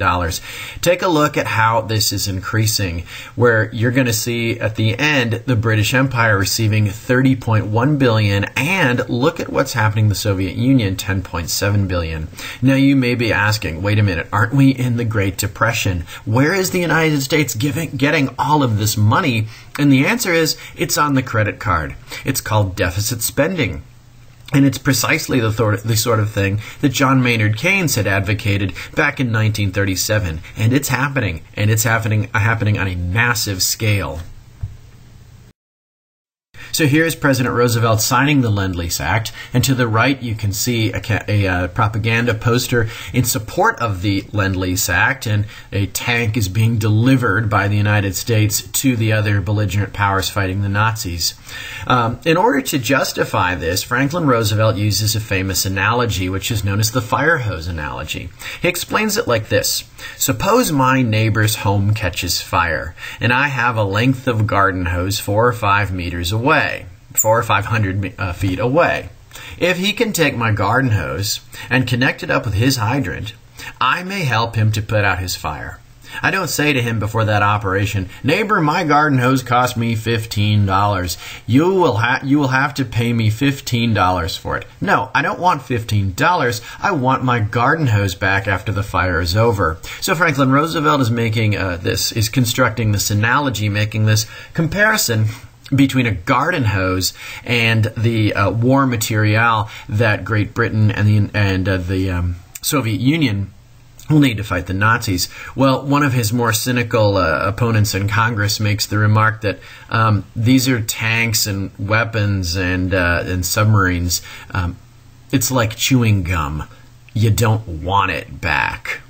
Take a look at how this is increasing, where you're going to see at the end the British Empire receiving $30.1 billion, and look at what's happening in the Soviet Union, $10.7 billion. Now you may be asking, wait a minute, aren't we in the Great Depression? Where is the United States getting all of this money? And the answer is, it's on the credit card. It's called deficit spending. And it's precisely the sort of thing that John Maynard Keynes had advocated back in 1937. And it's happening. And it's happening on a massive scale. So here's President Roosevelt signing the Lend-Lease Act, and to the right you can see a propaganda poster in support of the Lend-Lease Act, and a tank is being delivered by the United States to the other belligerent powers fighting the Nazis. In order to justify this, Franklin Roosevelt uses a famous analogy, which is known as the fire hose analogy. He explains it like this. Suppose my neighbor's home catches fire, and I have a length of garden hose 4 or 5 meters away, 400 or 500 feet away. If he can take my garden hose and connect it up with his hydrant, I may help him to put out his fire. I don't say to him before that operation, neighbor, my garden hose cost me $15. You will have to pay me $15 for it. No, I don't want $15. I want my garden hose back after the fire is over. So Franklin Roosevelt is making constructing this analogy, making this comparison between a garden hose and the war material that Great Britain and the Soviet Union will need to fight the Nazis. Well, one of his more cynical opponents in Congress makes the remark that these are tanks and weapons and submarines. It's like chewing gum. You don't want it back.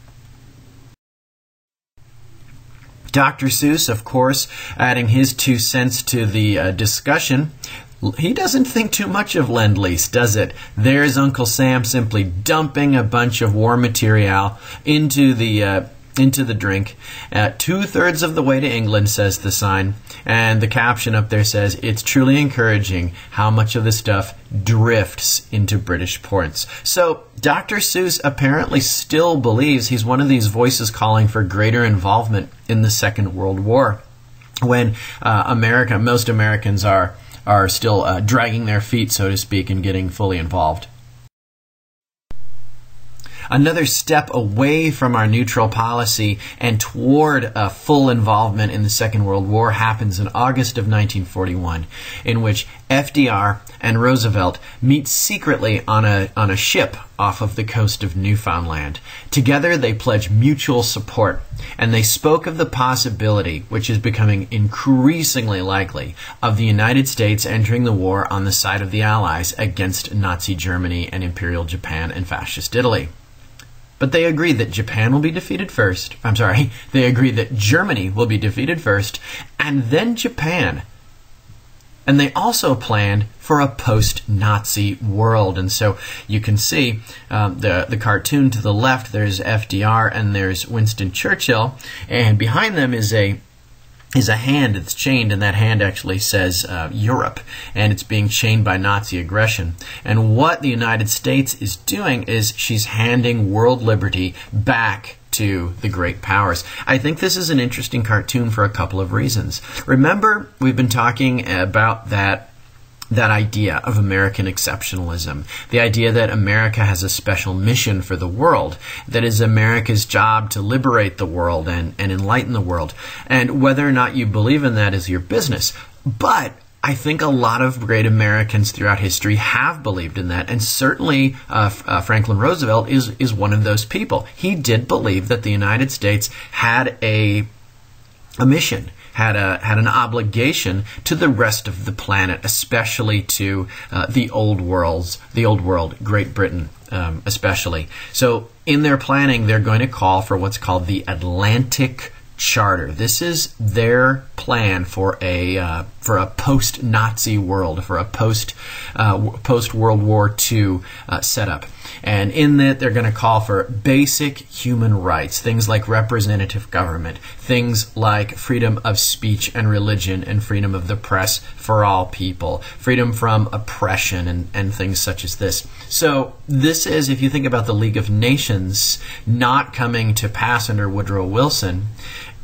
Dr. Seuss, of course, adding his 2 cents to the discussion. He doesn't think too much of Lend-Lease, does it? There's Uncle Sam simply dumping a bunch of war material into the drink. 2/3 of the way to England, says the sign. And the caption up there says, "It's truly encouraging how much of the stuff drifts into British ports." So Dr. Seuss apparently still believes he's one of these voices calling for greater involvement in the Second World War, when most Americans are still dragging their feet, so to speak, and getting fully involved. Another step away from our neutral policy and toward full involvement in the Second World War happens in August of 1941, in which FDR and Roosevelt meet secretly on a ship off of the coast of Newfoundland. Together they pledge mutual support, and they spoke of the possibility, which is becoming increasingly likely, of the United States entering the war on the side of the Allies against Nazi Germany and Imperial Japan and Fascist Italy. But they agree that Japan will be defeated first. They agree that Germany will be defeated first, and then Japan. And they also planned for a post-Nazi world. And so you can see the cartoon to the left, there's FDR and there's Winston Churchill, and behind them is a hand that's chained, and that hand actually says Europe, and it's being chained by Nazi aggression. And what the United States is doing is she's handing world liberty back to the great powers. I think this is an interesting cartoon for a couple of reasons. Remember, we've been talking about that idea of American exceptionalism, the idea that America has a special mission for the world, that is America's job to liberate the world and enlighten the world. And whether or not you believe in that is your business. But I think a lot of great Americans throughout history have believed in that, and certainly Franklin Roosevelt is one of those people. He did believe that the United States had a mission, had an obligation to the rest of the planet, especially to the old world, Great Britain especially. So in their planning, they're going to call for what's called the Atlantic Charter. This is their plan for a post-Nazi world, for a post-World War II setup. And in that, they're going to call for basic human rights, things like representative government, things like freedom of speech and religion and freedom of the press for all people, freedom from oppression and things such as this. So this is, if you think about the League of Nations not coming to pass under Woodrow Wilson,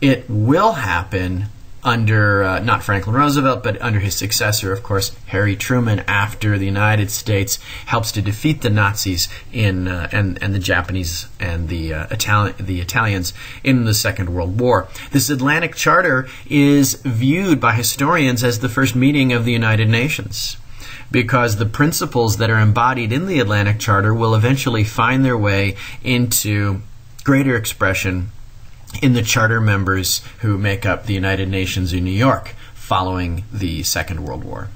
it will happen under, not Franklin Roosevelt, but under his successor, of course, Harry Truman, after the United States helps to defeat the Nazis and the Japanese and the Italians in the Second World War. This Atlantic Charter is viewed by historians as the first meeting of the United Nations, because the principles that are embodied in the Atlantic Charter will eventually find their way into greater expression in the charter members who make up the United Nations in New York following the Second World War.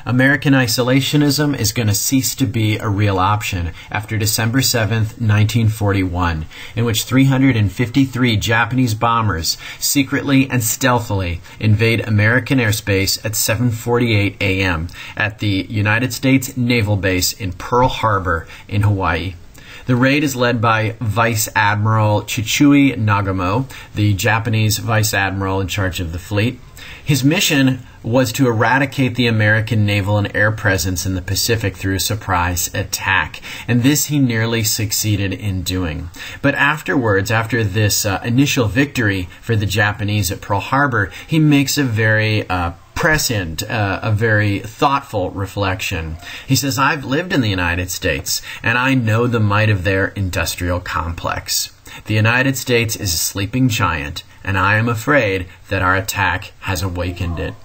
American isolationism is going to cease to be a real option after December 7th, 1941, in which 353 Japanese bombers secretly and stealthily invade American airspace at 7:48 a.m. at the United States Naval Base in Pearl Harbor in Hawaii. The raid is led by Vice Admiral Chichui Nagamo, the Japanese Vice Admiral in charge of the fleet. His mission was to eradicate the American naval and air presence in the Pacific through a surprise attack, and this he nearly succeeded in doing. But afterwards, after this initial victory for the Japanese at Pearl Harbor, he makes a very prescient, a very thoughtful reflection. He says, "I've lived in the United States, and I know the might of their industrial complex. The United States is a sleeping giant, and I am afraid that our attack has awakened it."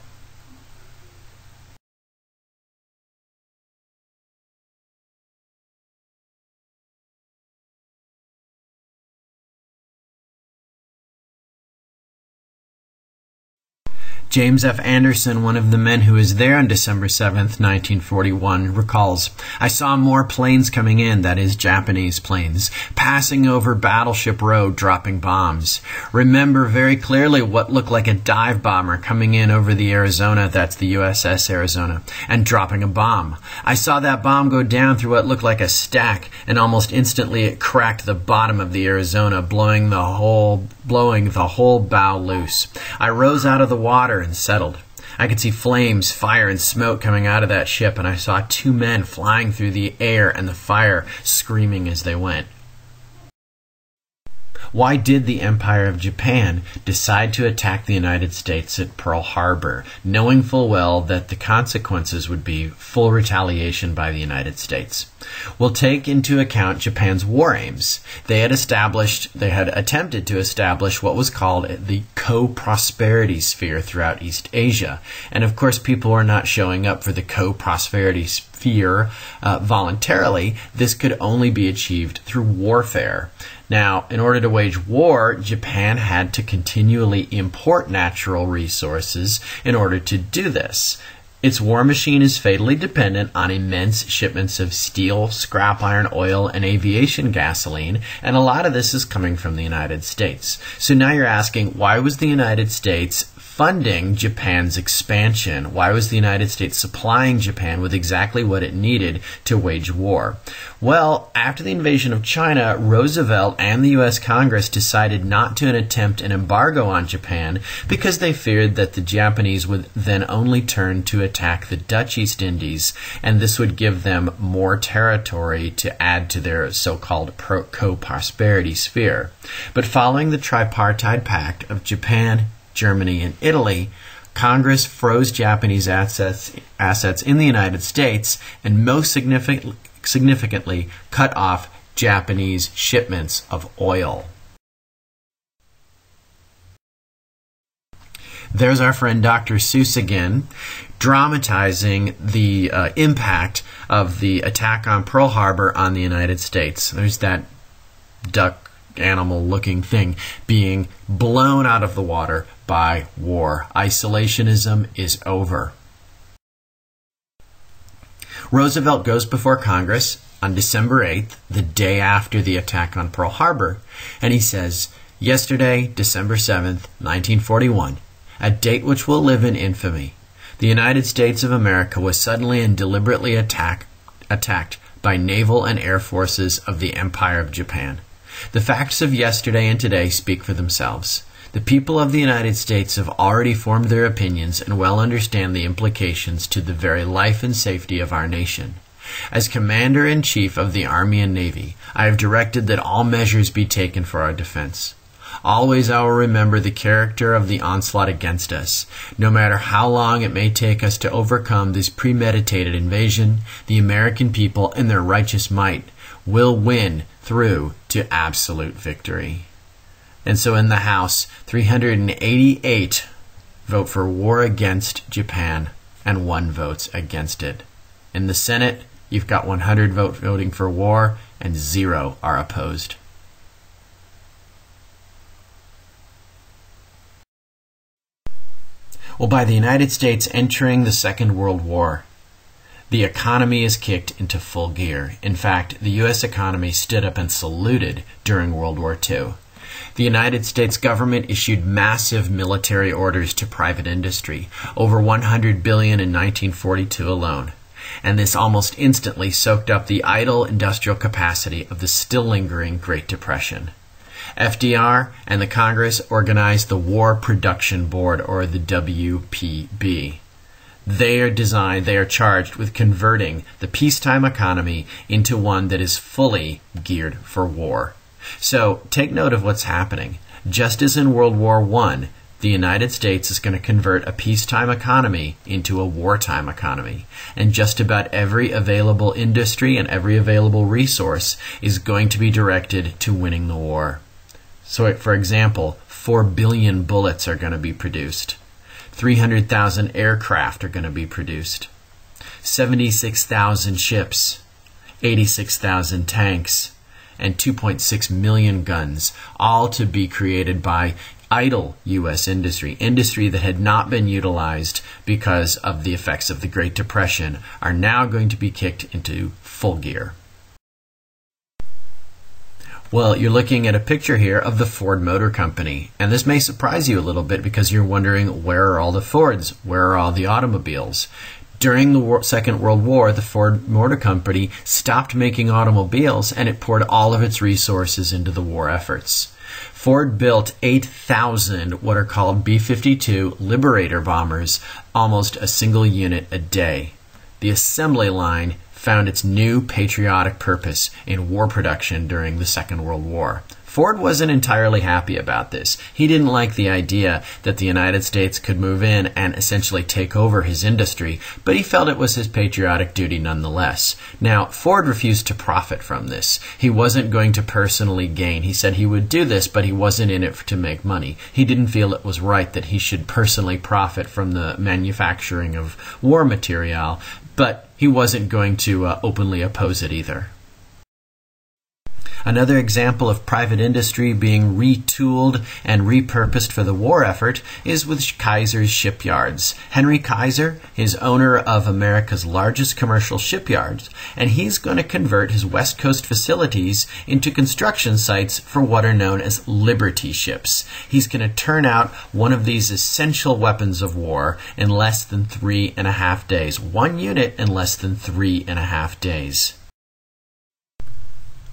James F. Anderson, one of the men who was there on December 7th, 1941, recalls, "I saw more planes coming in, that is, Japanese planes, passing over Battleship Road, dropping bombs. Remember very clearly what looked like a dive bomber coming in over the Arizona, that's the USS Arizona, and dropping a bomb. I saw that bomb go down through what looked like a stack, and almost instantly it cracked the bottom of the Arizona, blowing the whole bow loose. I rose out of the water and settled. I could see flames, fire, and smoke coming out of that ship, and I saw two men flying through the air and the fire screaming as they went." Why did the Empire of Japan decide to attack the United States at Pearl Harbor, knowing full well that the consequences would be full retaliation by the United States? We'll take into account Japan's war aims. They had attempted to establish what was called the co-prosperity sphere throughout East Asia. And of course, people were not showing up for the co-prosperity sphere voluntarily. This could only be achieved through warfare. Now, in order to wage war, Japan had to continually import natural resources in order to do this. Its war machine is fatally dependent on immense shipments of steel, scrap iron, oil, and aviation gasoline, and a lot of this is coming from the United States. So now you're asking, why was the United States funding Japan's expansion? Why was the United States supplying Japan with exactly what it needed to wage war? Well, after the invasion of China, Roosevelt and the U.S. Congress decided not to attempt an embargo on Japan because they feared that the Japanese would then only turn to attack the Dutch East Indies, and this would give them more territory to add to their so-called co-prosperity sphere. But following the tripartite pact of Japan, Germany, and Italy, Congress froze Japanese assets in the United States and most significantly cut off Japanese shipments of oil. There's our friend Dr. Seuss again, dramatizing the impact of the attack on Pearl Harbor on the United States. There's that duck animal looking thing being blown out of the water by war. Isolationism is over. Roosevelt goes before Congress on December 8th, the day after the attack on Pearl Harbor, and he says, "Yesterday, December 7th, 1941, a date which will live in infamy, the United States of America was suddenly and deliberately attacked by naval and air forces of the Empire of Japan. The facts of yesterday and today speak for themselves. The people of the United States have already formed their opinions and well understand the implications to the very life and safety of our nation. As Commander-in-Chief of the Army and Navy, I have directed that all measures be taken for our defense. Always I will remember the character of the onslaught against us. No matter how long it may take us to overcome this premeditated invasion, the American people in their righteous might will win through to absolute victory." And so in the House, 388 vote for war against Japan, and 1 votes against it. In the Senate, you've got 100 voting for war, and 0 are opposed. Well, by the United States entering the Second World War, the economy is kicked into full gear. In fact, the U.S. economy stood up and saluted during World War II. The United States government issued massive military orders to private industry, over $100 billion in 1942 alone. And this almost instantly soaked up the idle industrial capacity of the still lingering Great Depression. FDR and the Congress organized the War Production Board, or the WPB. They are charged with converting the peacetime economy into one that is fully geared for war. So take note of what's happening. Just as in World War I, the United States is going to convert a peacetime economy into a wartime economy. And just about every available industry and every available resource is going to be directed to winning the war. So, for example, 4 billion bullets are going to be produced. 300,000 aircraft are going to be produced. 76,000 ships. 86,000 tanks. And 2.6 million guns, all to be created by idle U.S. industry that had not been utilized because of the effects of the Great Depression, are now going to be kicked into full gear. Well, you're looking at a picture here of the Ford Motor Company, and this may surprise you a little bit because you're wondering, where are all the Fords? Where are all the automobiles? During the Second World War, the Ford Motor Company stopped making automobiles, and it poured all of its resources into the war efforts. Ford built 8,000 what are called B-52 Liberator bombers, almost a single unit a day. The assembly line found its new patriotic purpose in war production during the Second World War. Ford wasn't entirely happy about this. He didn't like the idea that the United States could move in and essentially take over his industry, but he felt it was his patriotic duty nonetheless. Now, Ford refused to profit from this. He wasn't going to personally gain. He said he would do this, but he wasn't in it to make money. He didn't feel it was right that he should personally profit from the manufacturing of war material, but he wasn't going to openly oppose it either. Another example of private industry being retooled and repurposed for the war effort is with Kaiser's shipyards. Henry Kaiser is owner of America's largest commercial shipyards, and he's going to convert his West Coast facilities into construction sites for what are known as Liberty ships. He's going to turn out one of these essential weapons of war in less than 3.5 days. One unit in less than 3.5 days.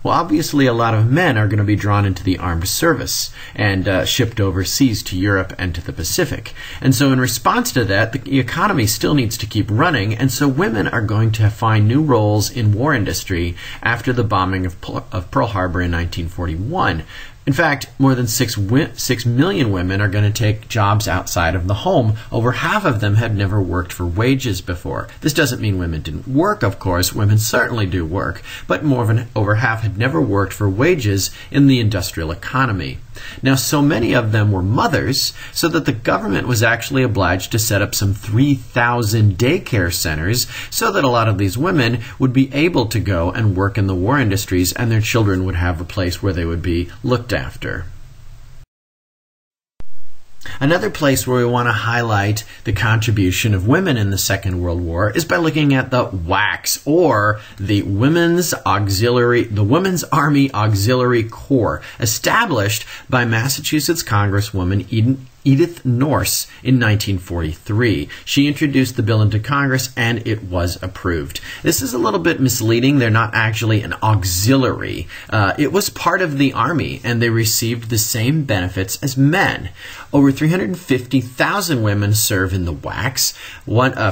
Well, obviously a lot of men are going to be drawn into the armed service and shipped overseas to Europe and to the Pacific. And so in response to that, the economy still needs to keep running, and so women are going to find new roles in war industry after the bombing of Pearl Harbor in 1941. In fact, more than 6 million women are going to take jobs outside of the home. Over half of them had never worked for wages before. This doesn't mean women didn't work, of course. Women certainly do work, but over half had never worked for wages in the industrial economy. Now, so many of them were mothers, so that the government was actually obliged to set up some 3,000 daycare centers so that a lot of these women would be able to go and work in the war industries, and their children would have a place where they would be looked after. Another place where we want to highlight the contribution of women in the Second World War is by looking at the WACs, or the Women's Army Auxiliary Corps, established by Massachusetts Congresswoman Edith Nourse in 1943. She introduced the bill into Congress, and it was approved. This is a little bit misleading. They're not actually an auxiliary. It was part of the Army, and they received the same benefits as men. Over 350,000 women serve in the WACs,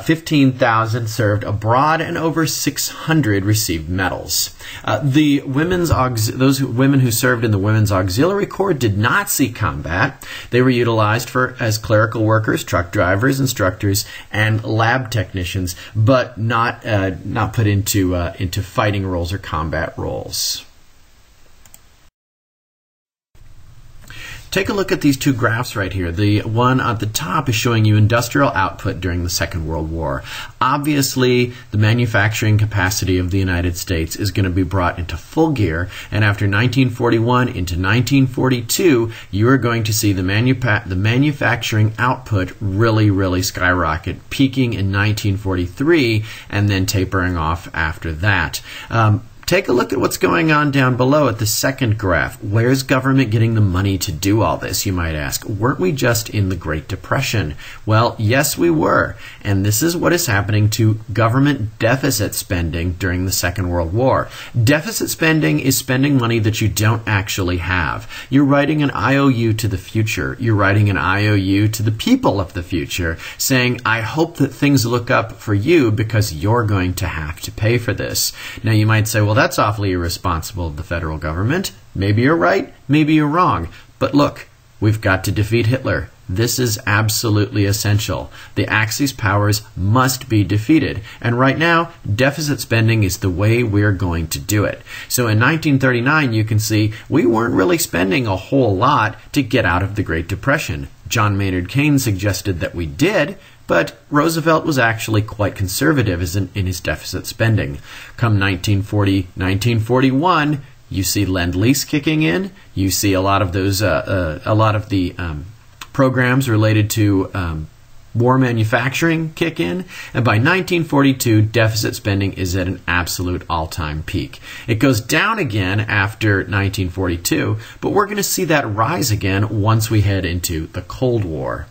15,000 served abroad, and over 600 received medals. Those women who served in the Women's Auxiliary Corps did not see combat. They were utilized as clerical workers, truck drivers, instructors, and lab technicians, but not put into fighting roles or combat roles. Take a look at these two graphs right here. The one at the top is showing you industrial output during the Second World War. Obviously, the manufacturing capacity of the United States is going to be brought into full gear, and after 1941 into 1942, you are going to see the manufacturing output really skyrocket, peaking in 1943 and then tapering off after that. Take a look at what's going on down below at the second graph. Where's government getting the money to do all this, you might ask? Weren't we just in the Great Depression? Well, yes, we were. And this is what is happening to government deficit spending during the Second World War. Deficit spending is spending money that you don't actually have. You're writing an IOU to the future. You're writing an IOU to the people of the future, saying, I hope that things look up for you because you're going to have to pay for this. Now, you might say, well, that's awfully irresponsible of the federal government. Maybe you're right, maybe you're wrong. But look, we've got to defeat Hitler. This is absolutely essential. The Axis powers must be defeated. And right now, deficit spending is the way we're going to do it. So in 1939, you can see we weren't really spending a whole lot to get out of the Great Depression. John Maynard Keynes suggested that we did, but Roosevelt was actually quite conservative in his deficit spending. Come 1940, 1941, you see Lend-Lease kicking in. You see a lot of those, Programs related to war manufacturing kick in, and by 1942, deficit spending is at an absolute all-time peak. It goes down again after 1942, but we're going to see that rise again once we head into the Cold War.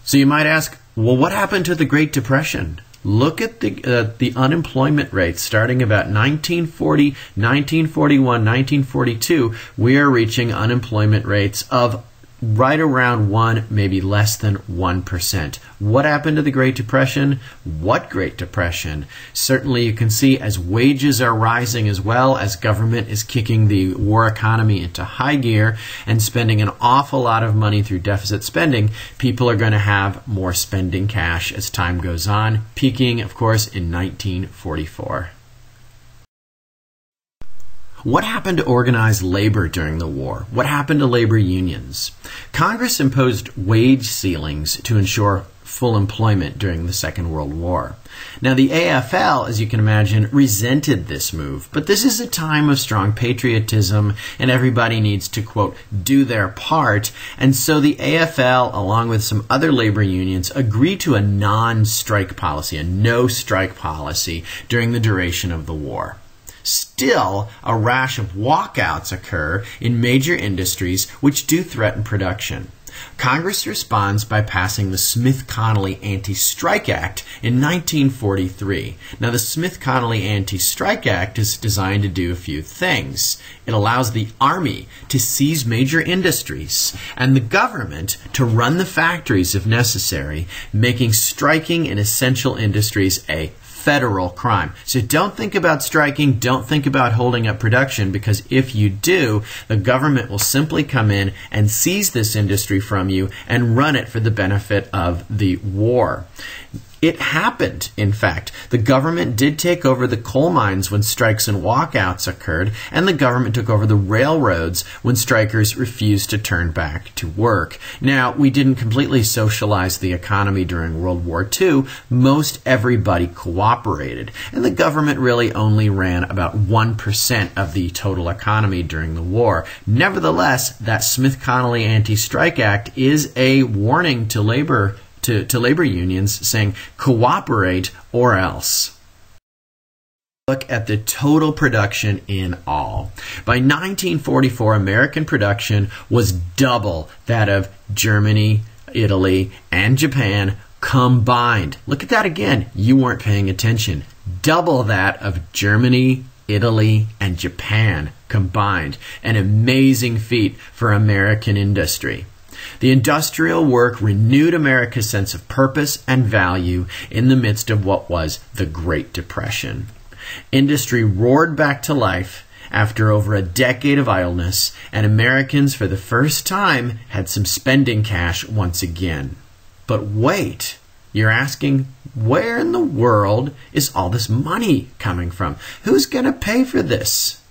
So you might ask, well, what happened to the Great Depression? Look at the unemployment rates starting about 1940, 1941, 1942. We are reaching unemployment rates of right around 1, maybe less than 1%. What happened to the Great Depression? What Great Depression? Certainly you can see as wages are rising as well as government is kicking the war economy into high gear and spending an awful lot of money through deficit spending, people are going to have more spending cash as time goes on, peaking, of course, in 1944. What happened to organized labor during the war? What happened to labor unions? Congress imposed wage ceilings to ensure full employment during the Second World War. Now, the AFL, as you can imagine, resented this move, but this is a time of strong patriotism, and everybody needs to, quote, do their part, and so the AFL, along with some other labor unions, agreed to a non-strike policy, a no-strike policy, during the duration of the war. Still, a rash of walkouts occur in major industries which do threaten production. Congress responds by passing the Smith-Connolly Anti-Strike Act in 1943. Now, the Smith-Connolly Anti-Strike Act is designed to do a few things. It allows the Army to seize major industries and the government to run the factories if necessary, making striking in essential industries a federal crime. So don't think about striking, don't think about holding up production, because if you do, the government will simply come in and seize this industry from you and run it for the benefit of the war. It happened, in fact. The government did take over the coal mines when strikes and walkouts occurred, and the government took over the railroads when strikers refused to turn back to work. Now, we didn't completely socialize the economy during World War II. Most everybody cooperated, and the government really only ran about 1% of the total economy during the war. Nevertheless, that Smith-Connolly Anti-Strike Act is a warning to labor unions, saying cooperate or else. Look at the total production in all. By 1944, American production was double that of Germany, Italy, and Japan combined. Look at that again. You weren't paying attention. Double that of Germany, Italy, and Japan combined. An amazing feat for American industry. The industrial work renewed America's sense of purpose and value in the midst of what was the Great Depression. Industry roared back to life after over a decade of idleness, and Americans for the first time had some spending cash once again. But wait, you're asking, where in the world is all this money coming from? Who's going to pay for this?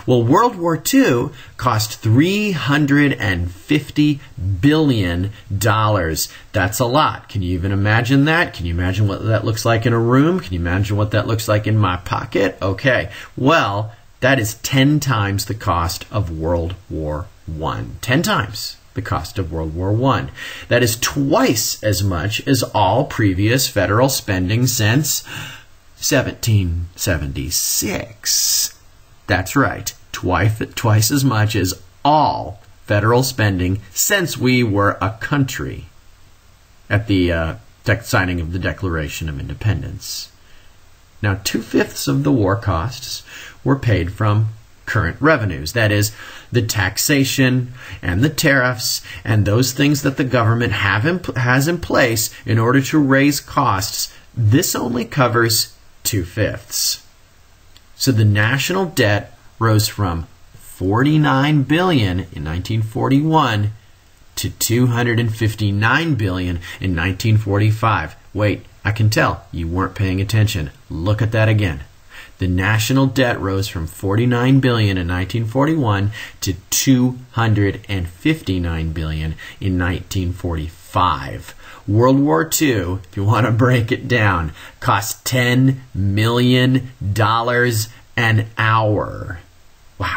Well, World War II cost $350 billion. That's a lot. Can you even imagine that? Can you imagine what that looks like in a room? Can you imagine what that looks like in my pocket? Okay, well, that is 10 times the cost of World War I. 10 times the cost of World War I. That is twice as much as all previous federal spending since 1776. That's right, twice as much as all federal spending since we were a country at the signing of the Declaration of Independence. Now, 2/5 of the war costs were paid from current revenues. That is, the taxation and the tariffs and those things that the government has in place in order to raise costs. This only covers 2/5. So the national debt rose from $49 billion in 1941 to $259 billion in 1945. Wait, I can tell you weren't paying attention. Look at that again. The national debt rose from $49 billion in 1941 to $259 billion in 1945. World War II, if you want to break it down, cost $10 million an hour. Wow.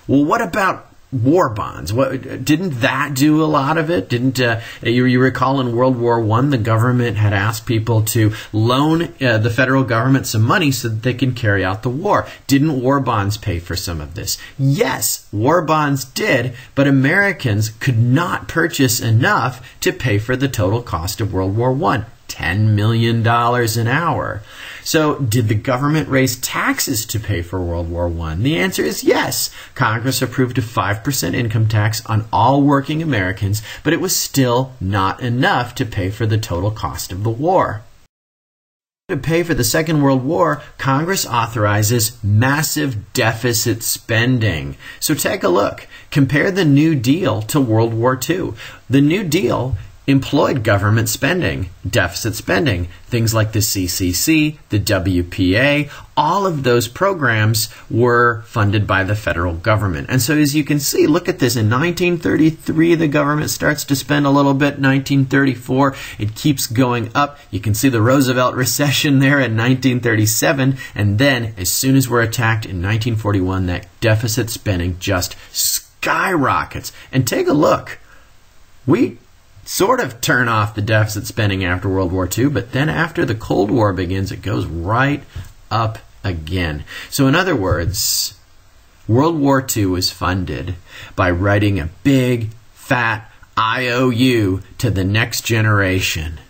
Well, what about war bonds? Didn't that do a lot of it? Didn't you recall in World War I, the government had asked people to loan the federal government some money so that they can carry out the war? Didn't war bonds pay for some of this? Yes, war bonds did, but Americans could not purchase enough to pay for the total cost of World War I. $10 million an hour. So did the government raise taxes to pay for World War I? The answer is yes. Congress approved a 5% income tax on all working Americans, but it was still not enough to pay for the total cost of the war. To pay for the Second World War, Congress authorizes massive deficit spending. So take a look. Compare the New Deal to World War II. The New Deal employed government spending, deficit spending, things like the CCC, the WPA, all of those programs were funded by the federal government. And so as you can see, look at this. In 1933, the government starts to spend a little bit. 1934, it keeps going up. You can see the Roosevelt recession there in 1937. And then, as soon as we're attacked in 1941, that deficit spending just skyrockets. And take a look. We sort of turn off the deficit spending after World War II, but then after the Cold War begins, it goes right up again. So in other words, World War II was funded by writing a big, fat IOU to the next generation.